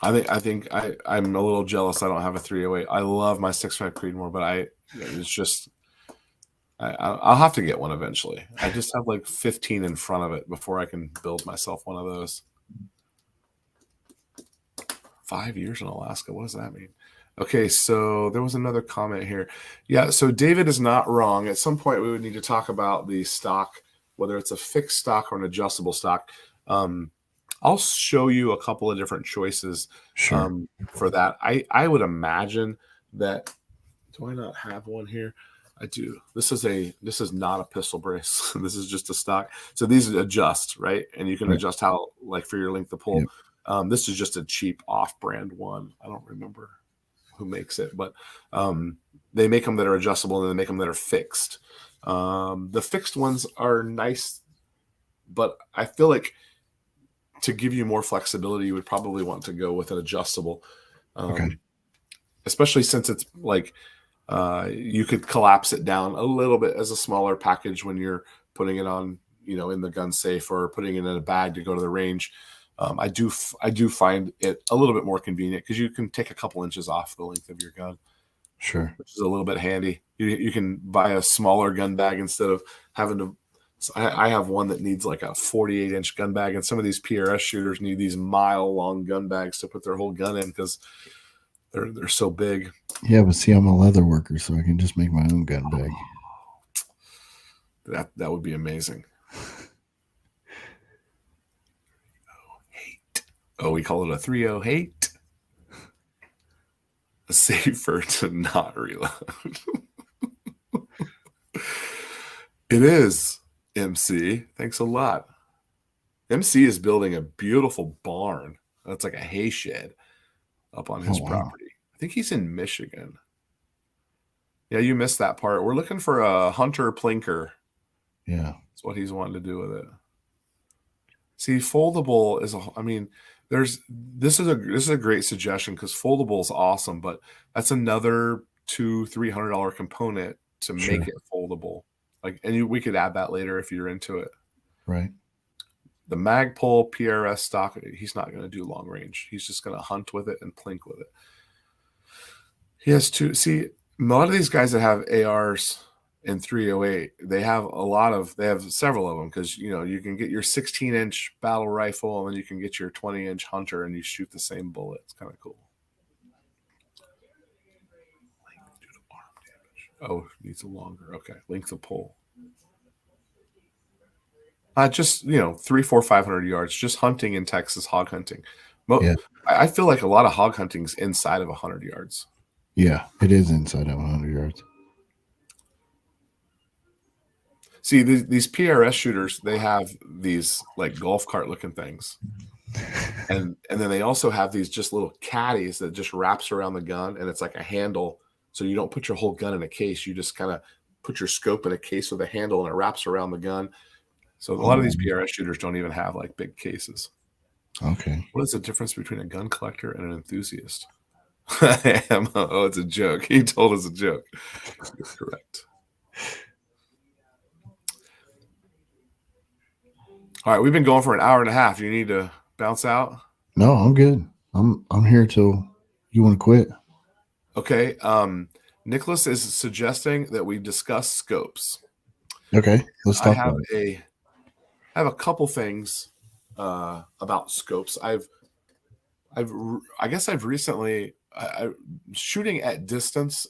I think I'm a little jealous I don't have a 308. I love my 6.5 Creedmoor, but it's just I'll have to get one eventually. I just have like 15 in front of it before I can build myself one of those. 5 years in Alaska. What does that mean? Okay, so there was another comment here. Yeah, so David is not wrong. At some point, we would need to talk about the stock, whether it's a fixed stock or an adjustable stock. I'll show you a couple of different choices for that. I would imagine that. Do I not have one here? I do. This is not a pistol brace. This is just a stock. So these adjust, right? And you can adjust how, like, for your length of pull. Yep. This is just a cheap off-brand one. I don't remember who makes it, but they make them that are adjustable and they make them that are fixed. The fixed ones are nice, but I feel like to give you more flexibility, you would probably want to go with an adjustable, Okay. especially since it's like you could collapse it down a little bit as a smaller package when you're putting it on, in the gun safe or putting it in a bag to go to the range. I do find it a little bit more convenient because you can take a couple inches off the length of your gun, Sure. which is a little bit handy. You can buy a smaller gun bag instead of having to. So I have one that needs like a 48-inch gun bag, and some of these PRS shooters need these mile-long gun bags to put their whole gun in because they're so big. Yeah, but see, I'm a leather worker, so I can just make my own gun bag. That would be amazing. Oh, we call it a 308. Safer to not reload. It is, MC. Thanks a lot. MC is building a beautiful barn. That's like a hay shed up on his property. I think he's in Michigan. Yeah, you missed that part. We're looking for a hunter plinker. Yeah. That's what he's wanting to do with it. See, foldable is this is a great suggestion because foldable is awesome, but that's another $200-$300 component to make it foldable. We could add that later if you're into it. Right. The Magpul PRS stock, he's not going to do long range. He's just going to hunt with it and plink with it. He has two. See, a lot of these guys that have ARs in 308, they have several of them because, you can get your 16-inch battle rifle and then you can get your 20-inch hunter and you shoot the same bullet. It's kind of cool. Oh, needs a longer. Okay. Length of pole. Just 300, 400, 500 yards. Just hunting in Texas, hog hunting. Yeah. I feel like a lot of hog hunting's inside of 100 yards. Yeah, it is inside of 100 yards. See, these PRS shooters, they have these like golf cart looking things, and then they also have these just little caddies that just wraps around the gun, and it's like a handle. So you don't put your whole gun in a case. You just kind of put your scope in a case with a handle, and it wraps around the gun. So a lot of these PRS shooters don't even have like big cases. Okay. What is the difference between a gun collector and an enthusiast? Oh, it's a joke. He told us a joke. You're correct. All right, we've been going for an hour and a half. You need to bounce out? No, I'm good. I'm here till you want to quit. Okay. Nicholas is suggesting that we discuss scopes. Okay, let's talk about it. I have a couple things about scopes. I guess I've recently shooting at distance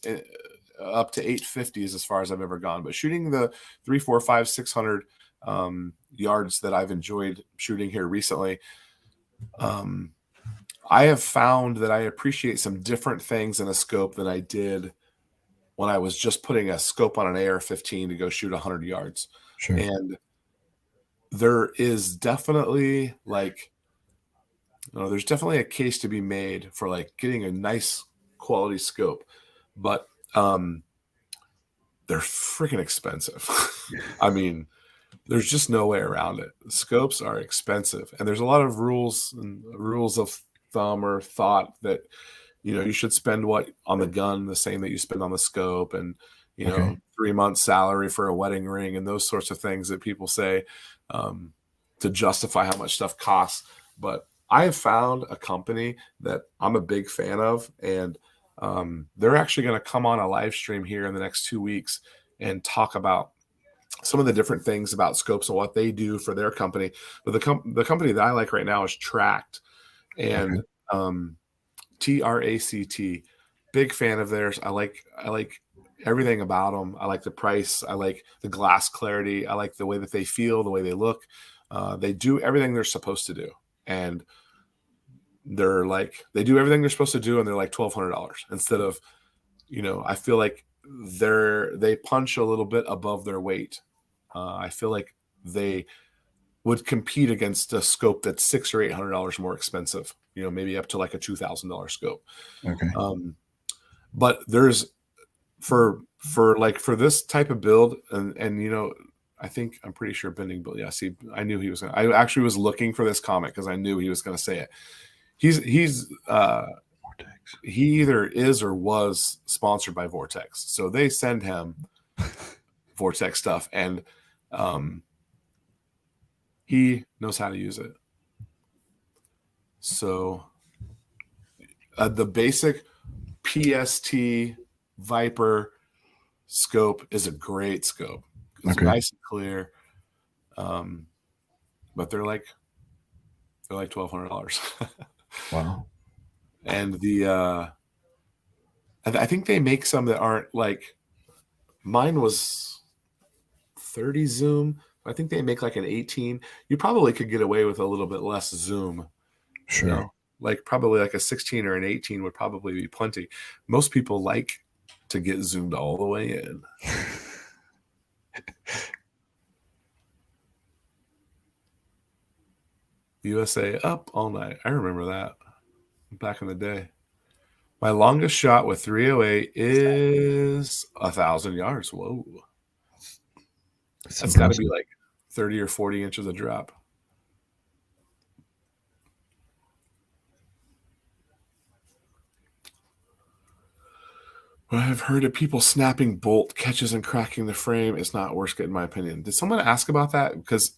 up to 850s as far as I've ever gone, but shooting the 300, 400, 500, 600 yards that I've enjoyed shooting here recently, I have found that I appreciate some different things in a scope than I did when I was just putting a scope on an AR-15 to go shoot 100 yards. Sure. And there is definitely there's definitely a case to be made for like getting a nice quality scope, but they're freaking expensive. I mean, there's just no way around it. The scopes are expensive, and there's a lot of rules of thumb or thought that you should spend what on the gun the same that you spend on the scope, and 3 months salary for a wedding ring and those sorts of things that people say to justify how much stuff costs. But I have found a company that I'm a big fan of, and they're actually going to come on a live stream here in the next 2 weeks and talk about some of the different things about scopes and what they do for their company. But the company that I like right now is Tract, and TRACT. Big fan of theirs. I like everything about them. I like the price. I like the glass clarity. I like the way that they feel, the way they look. They do everything they're supposed to do, and they do everything they're supposed to do, and they're like $1,200 instead of, I feel like they punch a little bit above their weight. I feel like they would compete against a scope that's $600 or $800 more expensive. Maybe up to like a $2,000 scope. Okay. But there's for this type of build, and you know, I'm pretty sure Bending Build. Yeah, see, I knew he was gonna. I actually was looking for this comment because I knew he was gonna say it. He's Vortex. he either is or was sponsored by Vortex, so they send him Vortex stuff, and he knows how to use it. So the basic PST Viper scope is a great scope. It's nice and clear, but they're like $1,200. Wow. And I think they make some that aren't like, mine was 30 zoom. I think they make like an 18. You probably could get away with a little bit less zoom. Sure. You know? Like probably like a 16 or an 18 would probably be plenty. Most people like to get zoomed all the way in. USA up all night. I remember that back in the day. My longest shot with 308 is 1,000 yards. Whoa. That's got to be like 30 or 40 inches of drop. I've heard of people snapping bolt catches and cracking the frame. It's not worth it, in my opinion. Did someone ask about that? Because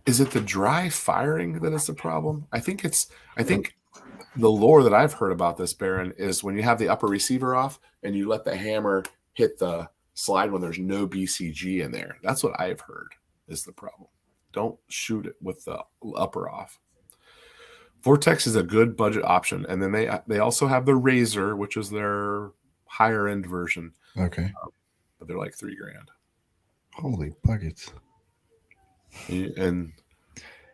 is it the dry firing that is the problem? I think the lore that I've heard about this, Baron, is when you have the upper receiver off and you let the hammer hit the slide when there's no BCG in there. That's what I've heard is the problem. Don't shoot it with the upper off. Vortex is a good budget option, and then they also have the Razor, which is their higher end version. Okay, but they're like $3,000. Holy buckets! And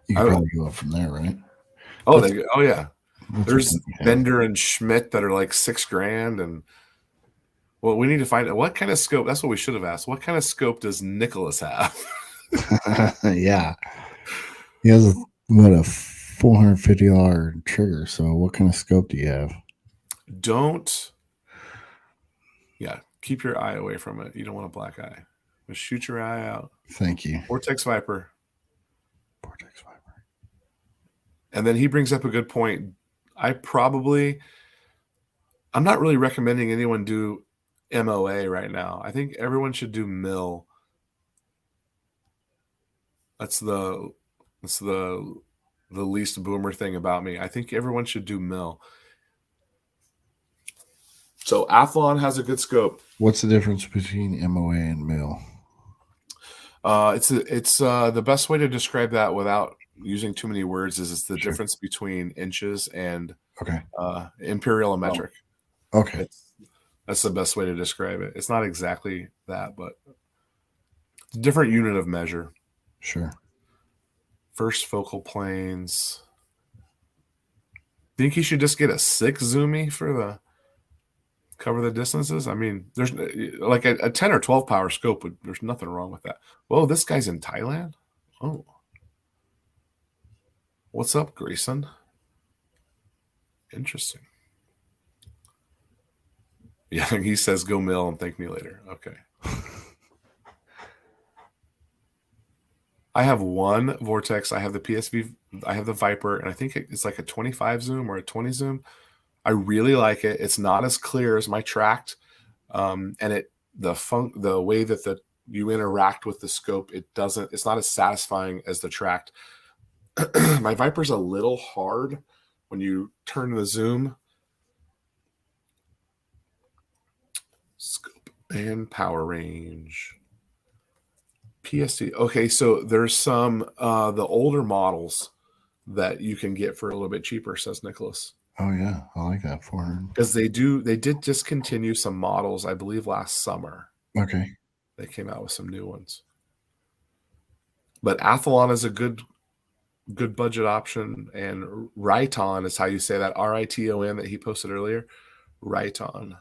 you can probably go up from there, right? Oh, yeah. There's Bender and Schmidt that are like $6,000, and well, we need to find out what kind of scope. That's what we should have asked. What kind of scope does Nicholas have? Yeah, he has a $450 trigger. So, what kind of scope do you have? Keep your eye away from it. You don't want a black eye. Just shoot your eye out. Thank you. Vortex Viper. And then he brings up a good point. I'm not really recommending anyone do MOA right now. I think everyone should do mill. That's the least boomer thing about me. I think everyone should do mill. So Athlon has a good scope. What's the difference between MOA and mill? It's the best way to describe that without using too many words is it's the difference between inches and imperial and metric. Okay. That's the best way to describe it. It's not exactly that, but it's a different unit of measure. Sure. First focal planes. Think you should just get a 6 zoomy for the cover the distances? I mean, there's like a 10 or 12 power scope. There's nothing wrong with that. Whoa, this guy's in Thailand? Oh. What's up, Grayson? Interesting. Yeah, he says go mill and thank me later. Okay. I have one Vortex. I have the PSV. I have the Viper, and I think it's like a 25 zoom or a 20 zoom. I really like it. It's not as clear as my Tract, and the way that you interact with the scope, it's not as satisfying as the Tract. My Viper's a little hard when you turn the zoom. Scope and power range. PSD. Okay, so there's some the older models that you can get for a little bit cheaper, says Nicholas. Oh yeah, I like that 400. Because they did discontinue some models, I believe, last summer. Okay. They came out with some new ones. But Athlon is a good budget option, and Riton is how you say that, Riton that he posted earlier. Riton.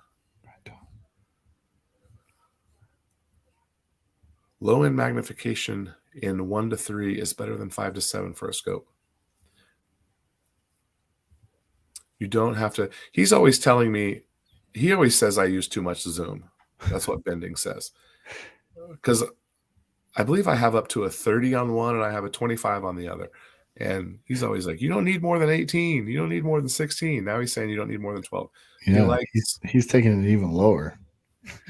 Low end magnification in 1 to 3 is better than 5 to 7 for a scope. You don't have to. He's always telling me, he always says I use too much Zoom. That's what Bending says. Because I believe I have up to a 30 on one and I have a 25 on the other. And he's always like, you don't need more than 18. You don't need more than 16. Now he's saying you don't need more than 12. Yeah, he's taking it even lower.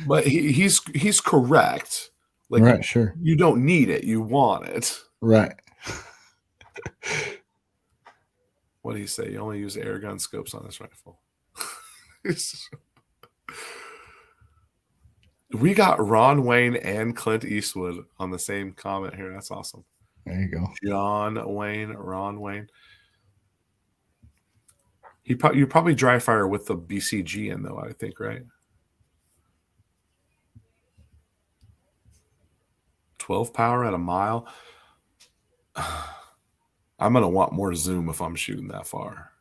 But he's correct. Like, right, sure. You don't need it. You want it. Right. What do you say? You only use air gun scopes on this rifle. We got Ron Wayne and Clint Eastwood on the same comment here. That's awesome. There you go. Ron Wayne. You probably dry fire with the BCG in, though, I think, right? 12 power at a mile. I'm going to want more zoom if I'm shooting that far.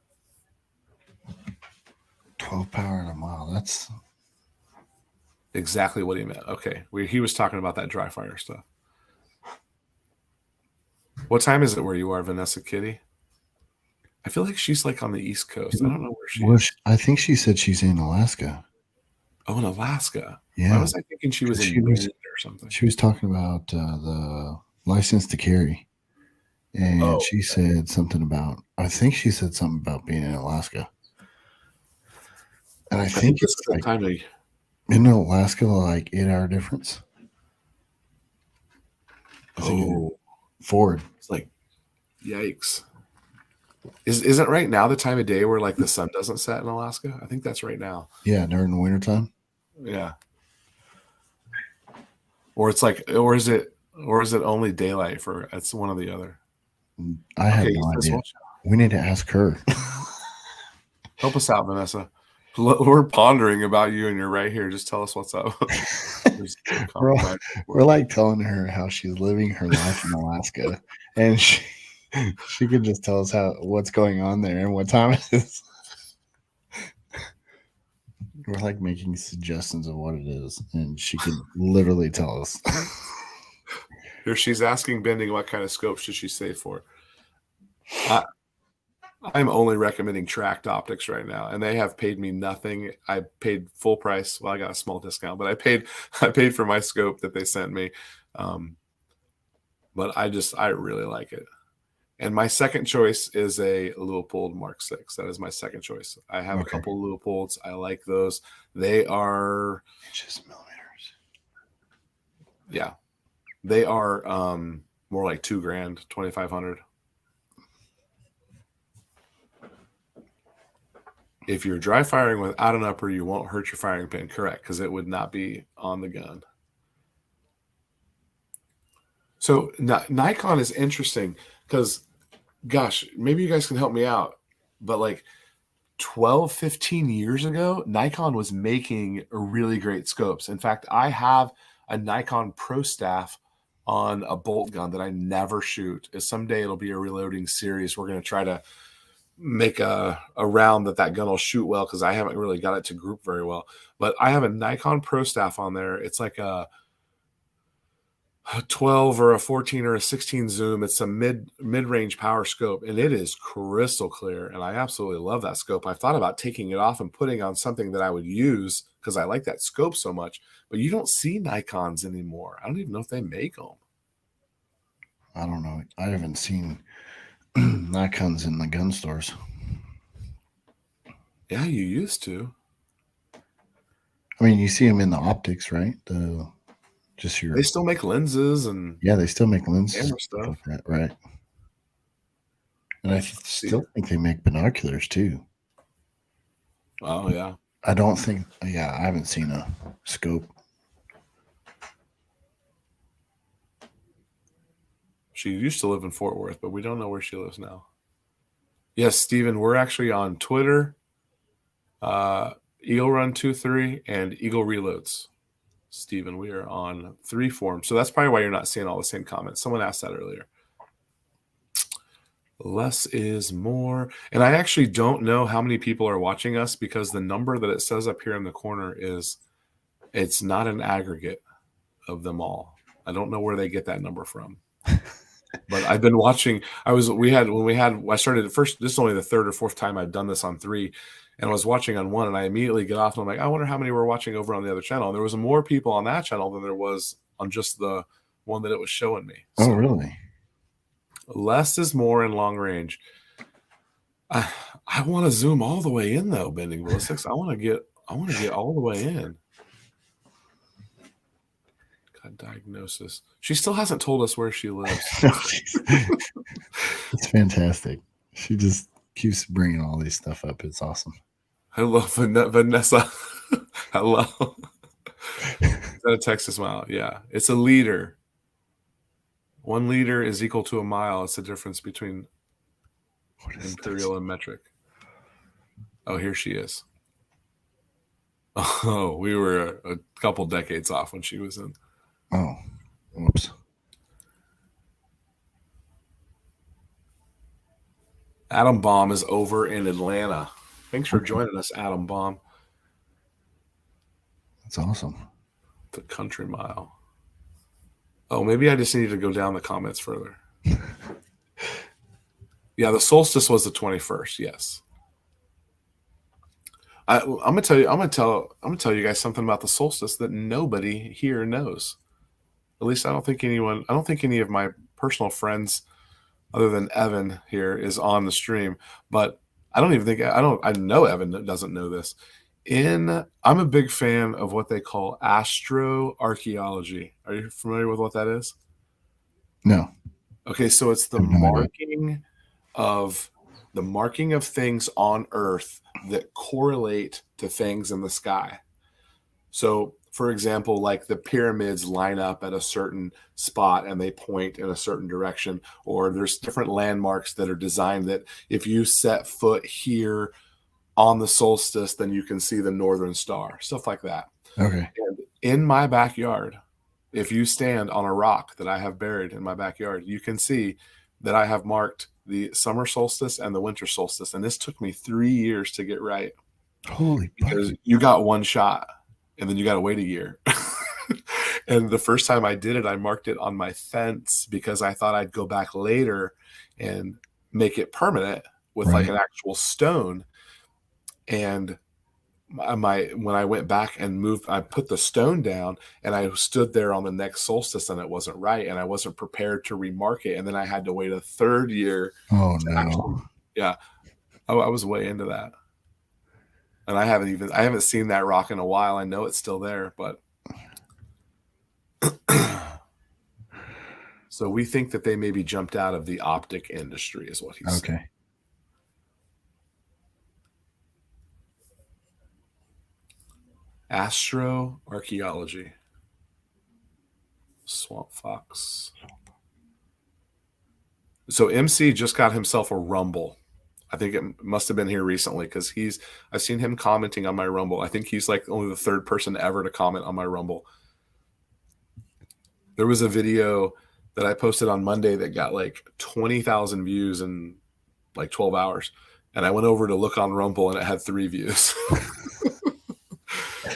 12 power at a mile. That's exactly what he meant. Okay. He was talking about that dry fire stuff. What time is it where you are, Vanessa Kitty? I feel like she's like on the East Coast. I don't know where she is. I think she said she's in Alaska. Oh, in Alaska. Yeah. Why was I thinking she was in Maine or something? She was talking about the license to carry. And she said something about, I think she said something about being in Alaska. And I think it's like, time to, in Alaska, like 8-hour difference. Forward. It's like, yikes. Isn't right now the time of day where like the sun doesn't set in Alaska? I think that's right now. Yeah, during the wintertime. Yeah. Or it's like, or is it only daylight for? It's one or the other. I have no idea. We need to ask her. Help us out, Vanessa. We're pondering about you, and you're right here. Just tell us what's up. we're like telling her how she's living her life in Alaska, and she could just tell us what's going on there and what time it is. We're like making suggestions of what it is, and she could literally tell us. Here she's asking Bending what kind of scope should she save for. I'm only recommending Tracked Optics right now, and they have paid me nothing. I paid full price. Well, I got a small discount, but I paid for my scope that they sent me. But I really like it. And my second choice is a Leupold Mark 6. That is my second choice. I have a couple Leupolds. I like those. They are inches, millimeters. Yeah. They are more like $2,000, $2,500. If you're dry firing without an upper, you won't hurt your firing pin. Correct, because it would not be on the gun. So Nikon is interesting because, gosh, maybe you guys can help me out. But like 12, 15 years ago, Nikon was making really great scopes. In fact, I have a Nikon Pro Staff on a bolt gun that I never shoot. Someday it'll be a reloading series. We're going to try to make a round that gun will shoot well, because I haven't really got it to group very well. But I have a Nikon Pro Staff on there. It's like a 12 or a 14 or a 16 zoom. It's a mid-range power scope, and it is crystal clear, and I absolutely love that scope. I've thought about taking it off and putting on something that I would use because I like that scope so much, but you don't see Nikons anymore. I don't even know if they make them. I don't know. I haven't seen Nikons in the gun stores. Yeah, you used to. I mean, you see them in the optics, right? They still make lenses and they still make lenses camera stuff, like that, right? And I still think they make binoculars too. Oh yeah. I don't think. Yeah, I haven't seen a scope. She used to live in Fort Worth, but we don't know where she lives now. Yes, Steven, we're actually on Twitter, Eagle Run 23, and Eagle Reloads. Steven, we are on 3 forums. So that's probably why you're not seeing all the same comments. Someone asked that earlier. Less is more. And I actually don't know how many people are watching us, because the number that it says up here in the corner it's not an aggregate of them all. I don't know where they get that number from. But I've been watching. I started at first. This is only the third or fourth time I've done this on 3, and I was watching on 1, and I immediately get off, and I'm like, I wonder how many were watching over on the other channel. And there was more people on that channel than there was on just the one that it was showing me. So, oh, really? Less is more in long range. I want to zoom all the way in though, Bending Ballistics. I want to get all the way in. God, diagnosis. She still hasn't told us where she lives. It's fantastic. She just keeps bringing all these stuff up. It's awesome. Hello, Vanessa. Hello. Is that a Texas mile? Yeah. It's a liter. 1 liter is equal to a mile. It's the difference between imperial and metric. Oh, here she is. Oh, we were a couple decades off when she was in. Oh, whoops. Adam Baum is over in Atlanta. Thanks for joining us, Adam Baum. That's awesome. The country mile. Oh, maybe I just need to go down the comments further. Yeah, the solstice was the 21st. Yes. I'm gonna tell you guys something about the solstice that nobody here knows. At least I don't think any of my personal friends other than Evan here is on the stream, but I know Evan doesn't know this. I'm a big fan of what they call astroarchaeology. Are you familiar with what that is? No. Okay, so it's the marking of things on Earth that correlate to things in the sky. So, for example, like the pyramids line up at a certain spot and they point in a certain direction, or there's different landmarks that are designed that if you set foot here on the solstice, then you can see the northern star, stuff like that. Okay. And in my backyard, if you stand on a rock that I have buried in my backyard, you can see that I have marked the summer solstice and the winter solstice. And this took me 3 years to get right. Holy because you got one shot and then you got to wait a year. And the first time I did it, I marked it on my fence because I thought I'd go back later and make it permanent with like an actual stone. And when I went back and moved, I put the stone down and I stood there on the next solstice and it wasn't right. And I wasn't prepared to remark it. And then I had to wait a 3rd year. Oh, no. Yeah. I was way into that. And I haven't seen that rock in a while. I know it's still there, but so we think that they maybe jumped out of the optic industry is what he's saying. Astroarchaeology. Swamp Fox. So MC just got himself a Rumble. I think it must have been here recently because I've seen him commenting on my Rumble. I think he's like only the 3rd person ever to comment on my Rumble. There was a video that I posted on Monday that got like 20,000 views in like 12 hours. And I went over to look on Rumble and it had 3 views.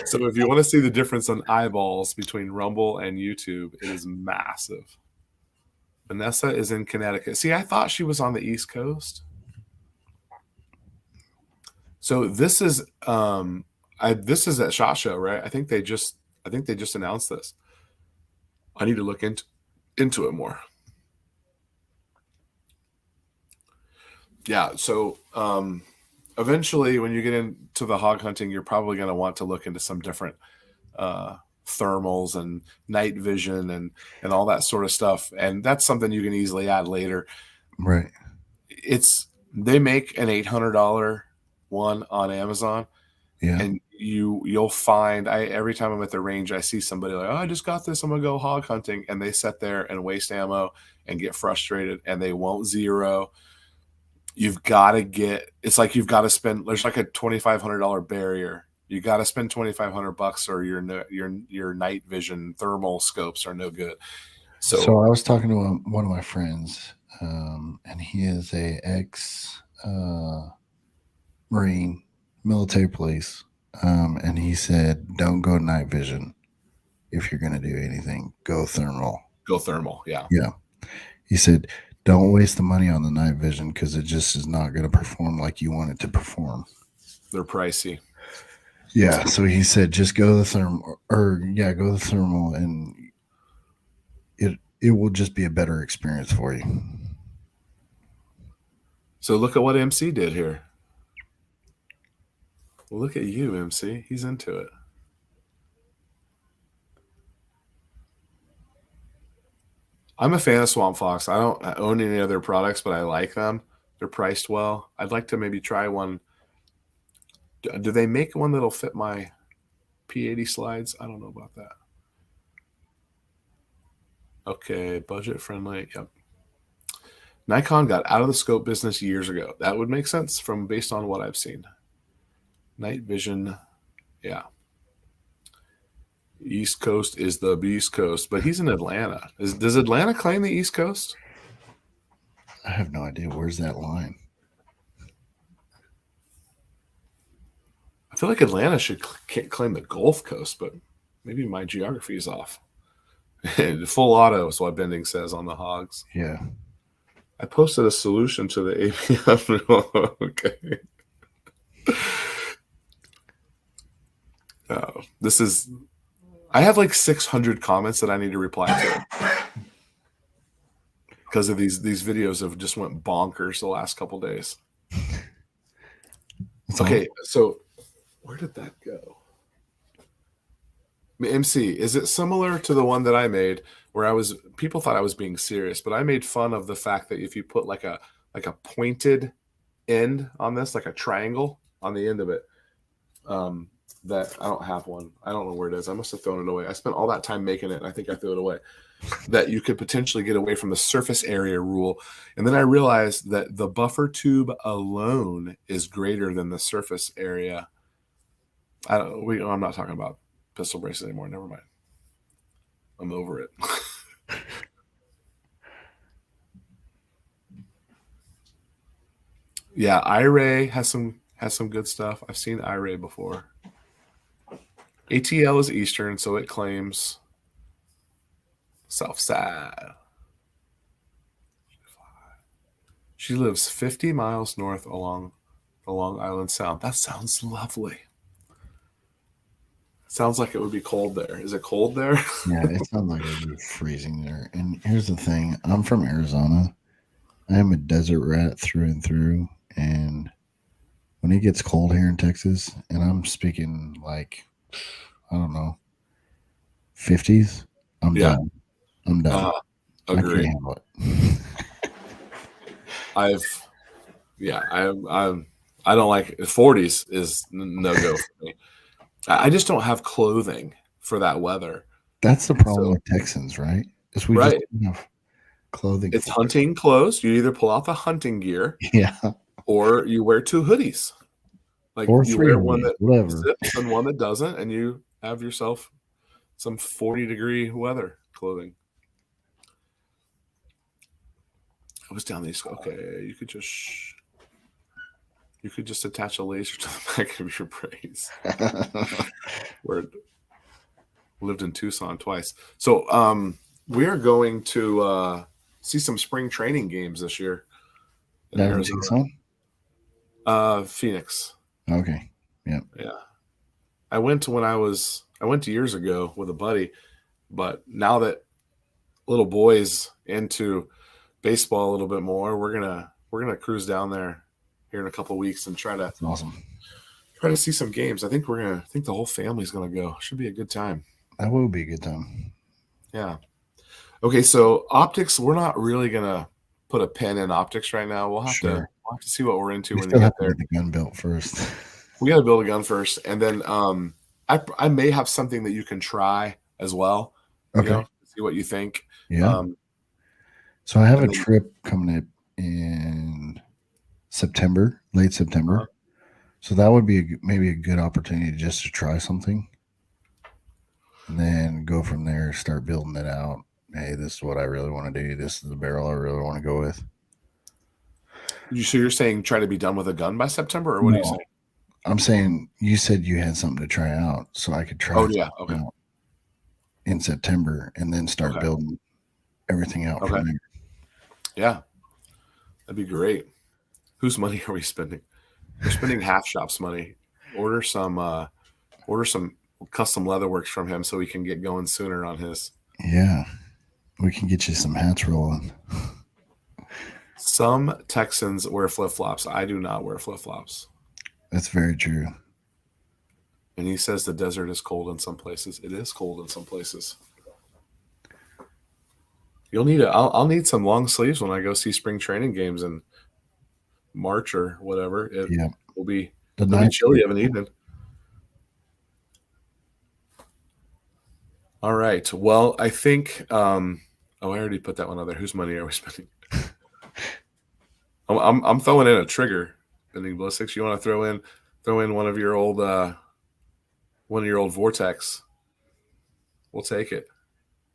So if you want to see the difference on eyeballs between Rumble and YouTube, it is massive. Vanessa is in Connecticut. See, I thought she was on the East Coast. So this is this is at SHOT Show, right? I think they just announced this. I need to look into it more. Yeah, so eventually when you get into the hog hunting, you're probably going to want to look into some different thermals and night vision and all that sort of stuff. And that's something you can easily add later. Right. They make an $800 one on Amazon. Yeah. And you'll find every time I'm at the range, I see somebody like, oh, I just got this, I'm gonna go hog hunting, and they sit there and waste ammo and get frustrated and they won't zero. You've got to it's like you've got to spend, there's like a $2,500 barrier. You got to spend $2,500 or your night vision thermal scopes are no good. So I was talking to one of my friends, and he is a ex Marine, military police, and he said, "Don't go night vision if you're going to do anything. Go thermal." Go thermal, yeah. Yeah. He said, don't waste the money on the night vision because it just is not going to perform like you want it to perform. They're pricey. Yeah. So he said, just go the thermal, go the thermal, and it will just be a better experience for you. So look at what MC did here. Look at you, MC. He's into it. I'm a fan of Swamp Fox. I don't own any other products, but I like them. They're priced well. I'd like to maybe try one. Do they make one that'll fit my P80 slides? I don't know about that. Okay, budget friendly. Yep. Nikon got out of the scope business years ago. That would make sense based on what I've seen. Night vision, yeah. East Coast is the Beast Coast, but he's in Atlanta. Does Atlanta claim the East Coast? I have no idea. Where's that line? I feel like Atlanta should claim the Gulf Coast, but maybe my geography is off. Full auto is what Bending says on the hogs. Yeah. I posted a solution to the APM. Okay. I have like 600 comments that I need to reply to because of these videos have just went bonkers the last couple days. Okay, so where did that go? MC, is it similar to the one that I made where people thought I was being serious, but I made fun of the fact that if you put like a pointed end on this, like a triangle on the end of it, that I don't have one. I don't know where it is. I must have thrown it away. I spent all that time making it, and I think I threw it away. That you could potentially get away from the surface area rule. And then I realized that the buffer tube alone is greater than the surface area. I'm not talking about pistol braces anymore. Never mind. I'm over it. Yeah, iRay has some good stuff. I've seen iRay before. ATL is Eastern, so it claims Southside. She lives 50 miles north along the Long Island Sound. That sounds lovely. Sounds like it would be cold there. Is it cold there? Yeah, it sounds like it would be freezing there. And here's the thing. I'm from Arizona. I am a desert rat through and through. And when it gets cold here in Texas, and I'm speaking like, I don't know, 50s, I'm done. I'm done. Agree. I can't handle it. I don't like 40s is no go for me. I just don't have clothing for that weather. That's the problem with Texans, right? Is we just don't have clothing. It's hunting clothes. You either pull out the hunting gear, yeah, or you wear two hoodies. Like or you wear one that zips and one that doesn't, and you have yourself some 40-degree weather clothing. I was down these. Okay, you could just attach a laser to the back of your brace. Word. Lived in Tucson twice. So we are going to see some spring training games this year in Arizona. Phoenix. Okay. Yeah. Yeah. I went years ago with a buddy, but now that little boy's into baseball a little bit more, we're gonna cruise down there here in a couple of weeks and try to see some games. I think the whole family's gonna go. Should be a good time. That will be a good time. Yeah. Okay, so optics, we're not really gonna put a pin in optics right now. We'll have to see what we're into when we get there. Get the gun built first. We got to build a gun first, and then I may have something that you can try as well. Okay. See what you think. Yeah. So I have a trip coming up in September, late September. So that would be maybe a good opportunity just to try something, and then go from there. Start building it out. Hey, this is what I really want to do. This is the barrel I really want to go with. So you're saying try to be done with a gun by September, or what are you saying? I'm saying you said you had something to try out, so I could try. Okay. In September, and then start building everything out from there. Yeah, that'd be great. Whose money are we spending? We're spending Half Shop's money. Order some custom leatherworks from him so we can get going sooner on his. Yeah, we can get you some hats rolling. Some Texans wear flip-flops. I do not wear flip-flops. That's very true. And he says the desert is cold in some places. It is cold in some places. You'll need I'll need some long sleeves when I go see spring training games in March or whatever. It will be it'll be chilly of an evening. All right. Well, I think I already put that one on there. Whose money are we spending? I'm throwing in a trigger, Bending Ballistics. You want to throw in one of your old Vortex? We'll take it.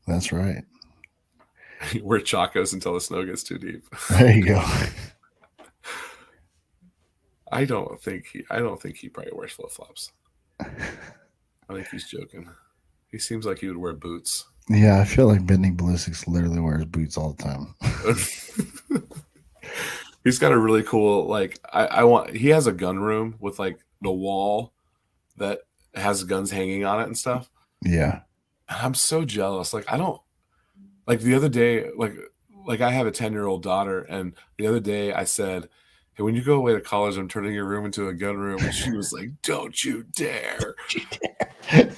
That's right. Wear Chacos until the snow gets too deep. There you go. I don't think he probably wears flip-flops. I think he's joking. He seems like he would wear boots. Yeah, I feel like Bending Ballistics literally wears boots all the time. He's got a really cool, he has a gun room with like the wall that has guns hanging on it and stuff. Yeah. And I'm so jealous. Like, I don't, like the other day, like I have a 10-year-old daughter, and the other day I said, hey, when you go away to college, I'm turning your room into a gun room. And she was like, don't you dare.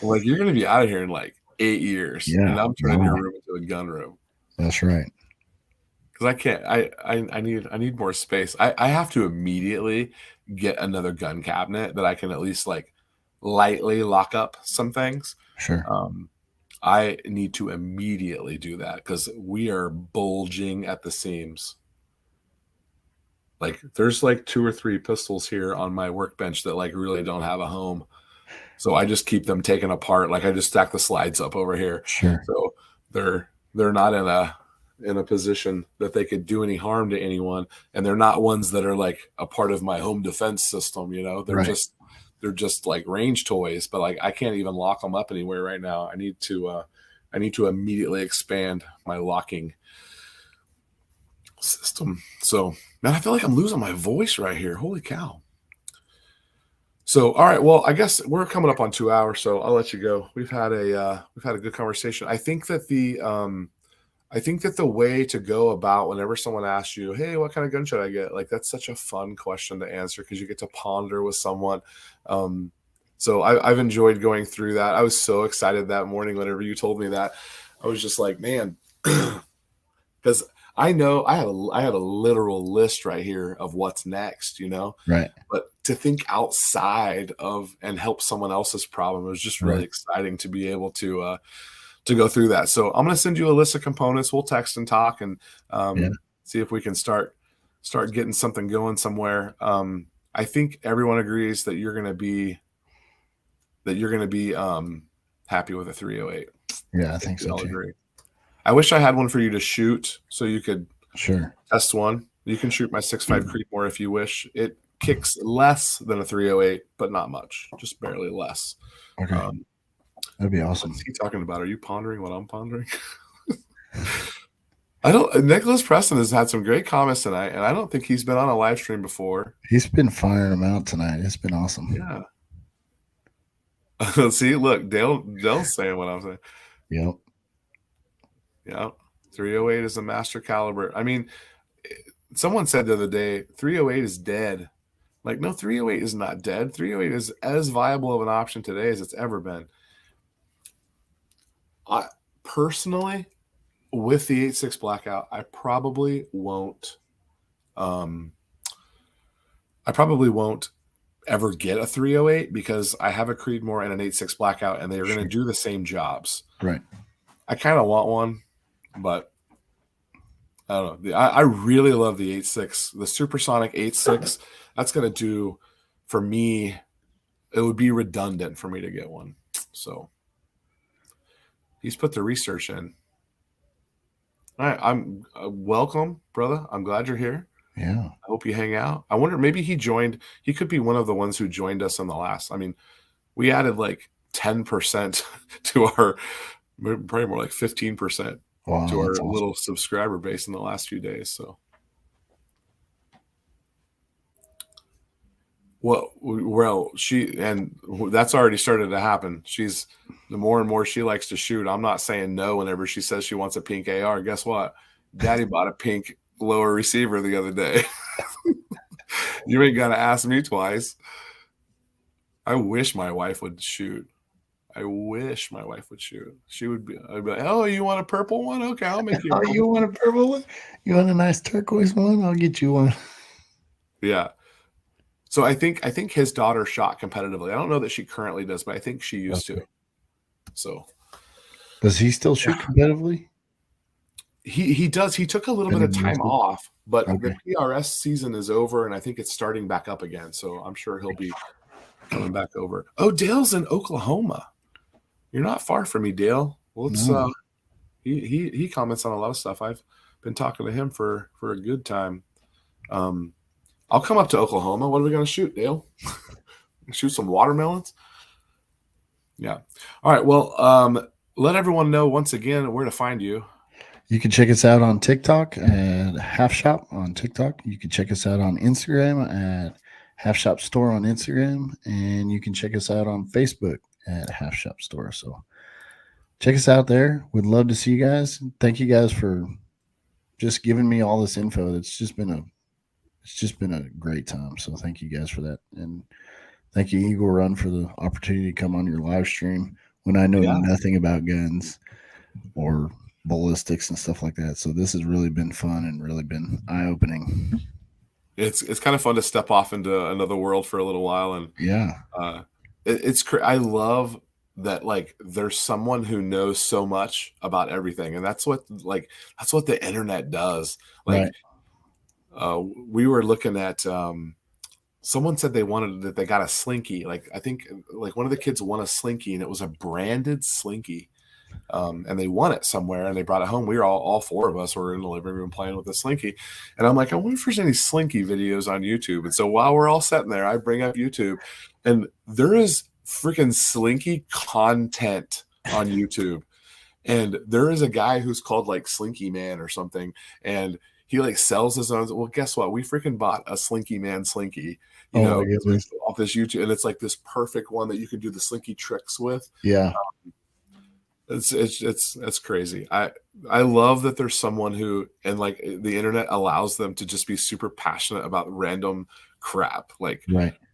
Like, you're going to be out of here in like 8 years. Yeah, and I'm turning your room into a gun room. That's right. Because I can't, I need more space. I have to immediately get another gun cabinet that I can at least like lightly lock up some things. Sure. I need to immediately do that because we are bulging at the seams. Like, there's like 2 or 3 pistols here on my workbench that like really don't have a home. So I just keep them taken apart. Like, I just stack the slides up over here. Sure. So they're not in a position that they could do any harm to anyone, and they're not ones that are like a part of my home defense system. You know, they're just like range toys. But like, I can't even lock them up anywhere right now. I need to immediately expand my locking system. So, man, I feel like I'm losing my voice right here. Holy cow. So, all right. Well, I guess we're coming up on 2 hours, so I'll let you go. We've had a good conversation. I think that the way to go about whenever someone asks you, hey, what kind of gun should I get? Like, that's such a fun question to answer because you get to ponder with someone. So I've enjoyed going through that. I was so excited that morning whenever you told me that. I was just like, man, because I know I have a literal list right here of what's next, you know? Right. But to think outside of and help someone else's problem, it was just really exciting to be able to go through that. So I'm going to send you a list of components. We'll text and talk and see if we can start getting something going somewhere. I think everyone agrees that you're going to be happy with a 308. Yeah, I think so too. Agree. I wish I had one for you to shoot so you could test one. You can shoot my 6.5 Creedmoor if you wish. It kicks less than a 308, but not much, just barely less. Okay. That'd be awesome. What's he talking about? Are you pondering what I'm pondering? Nicholas Preston has had some great comments tonight, and I don't think he's been on a live stream before. He's been firing them out tonight. It's been awesome. Yeah. See, look, Dale's saying what I'm saying. Yep. Yeah. 308 is a master caliber. I mean, someone said the other day, 308 is dead. Like, no, 308 is not dead. 308 is as viable of an option today as it's ever been. I personally, with the 8.6 Blackout, I probably won't ever get a 308 because I have a Creedmoor and an 8.6 Blackout, and they are going to do the same jobs. Right. I kind of want one, but I don't know. I really love the 8.6, the Supersonic 8.6. That's going to do for me. It would be redundant for me to get one. So he's put the research in. All right. I'm welcome, brother. I'm glad you're here. Yeah. I hope you hang out. I wonder, maybe he could be one of the ones who joined us in the last. I mean, we added like 10% to our, probably more like 15% Wow, to our that's awesome. little subscriber base in the last few days. So, well, that's already started to happen. The more and more she likes to shoot. I'm not saying no whenever she says she wants a pink AR. Guess what? Daddy bought a pink lower receiver the other day. You ain't got to ask me twice. I wish my wife would shoot. She would be, I'd be like, oh, you want a purple one? Okay, I'll make you. Oh, you want a purple one? You want a nice turquoise one? I'll get you one. Yeah. So I think his daughter shot competitively. I don't know that she currently does, but I think she used to. So does he still shoot competitively? He does. He took a little bit of time off, but the PRS season is over, and I think it's starting back up again. So I'm sure he'll be coming back over. Oh, Dale's in Oklahoma. You're not far from me, Dale. Let's he comments on a lot of stuff. I've been talking to him for a good time. I'll come up to Oklahoma. What are we going to shoot, Dale? Shoot some watermelons? Yeah. All right. Well, let everyone know once again where to find you. You can check us out on TikTok at Half Shop on TikTok. You can check us out on Instagram at Half Shop Store on Instagram. And you can check us out on Facebook at Half Shop Store. So check us out there. We'd love to see you guys. Thank you guys for just giving me all this info. It's just been a great time. So thank you guys for that. And thank you, Eagle Run, for the opportunity to come on your live stream when I know nothing about guns or ballistics and stuff like that. So this has really been fun and really been eye-opening. It's kind of fun to step off into another world for a little while. And I love that, like, there's someone who knows so much about everything. And that's what the internet does. Like, we were looking at someone said that they got a slinky. Like, I think like one of the kids won a slinky, and it was a branded slinky. And they won it somewhere, and they brought it home. We were all four of us were in the living room playing with the slinky. And I'm like, I wonder if there's any slinky videos on YouTube. And so while we're all sitting there, I bring up YouTube, and there is freaking slinky content on YouTube. And there is a guy who's called like Slinky Man or something, and he like sells his own. Well, guess what? We freaking bought a Slinky Man slinky, off this YouTube, and it's like this perfect one that you can do the slinky tricks with. Yeah. It's crazy. I love that there's someone who, and like the internet allows them to just be super passionate about random crap, like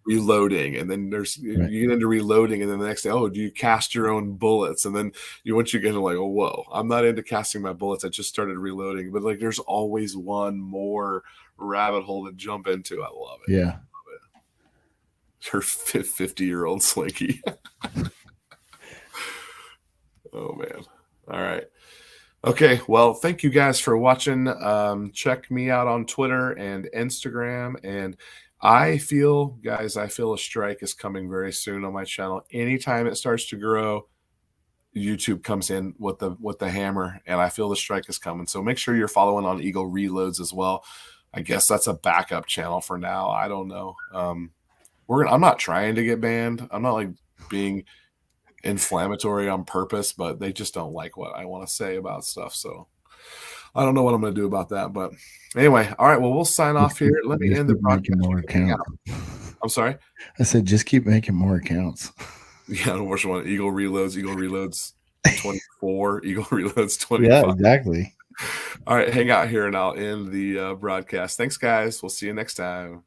reloading, and then you get into reloading, and then the next day, oh, do you cast your own bullets? And then once you get into like, oh, whoa, I'm not into casting my bullets. I just started reloading, but like there's always one more rabbit hole to jump into. I love it. Yeah. Her 50-year-old slinky. Oh, man. All right. Okay. Well, thank you guys for watching. Check me out on Twitter and Instagram. And I feel a strike is coming very soon on my channel. Anytime it starts to grow, YouTube comes in with the hammer, and I feel the strike is coming. So make sure you're following on Eagle Reloads as well. I guess that's a backup channel for now. I don't know. I'm not trying to get banned. I'm not like being inflammatory on purpose, but they just don't like what I want to say about stuff. So I don't know what I'm going to do about that. But anyway, all right. Well, we'll sign off here. Let me end the broadcast. I'm sorry. I said just keep making more accounts. Yeah, which one? Eagle Reloads 24, Eagle Reloads 25. Yeah, exactly. All right, hang out here, and I'll end the broadcast. Thanks, guys. We'll see you next time.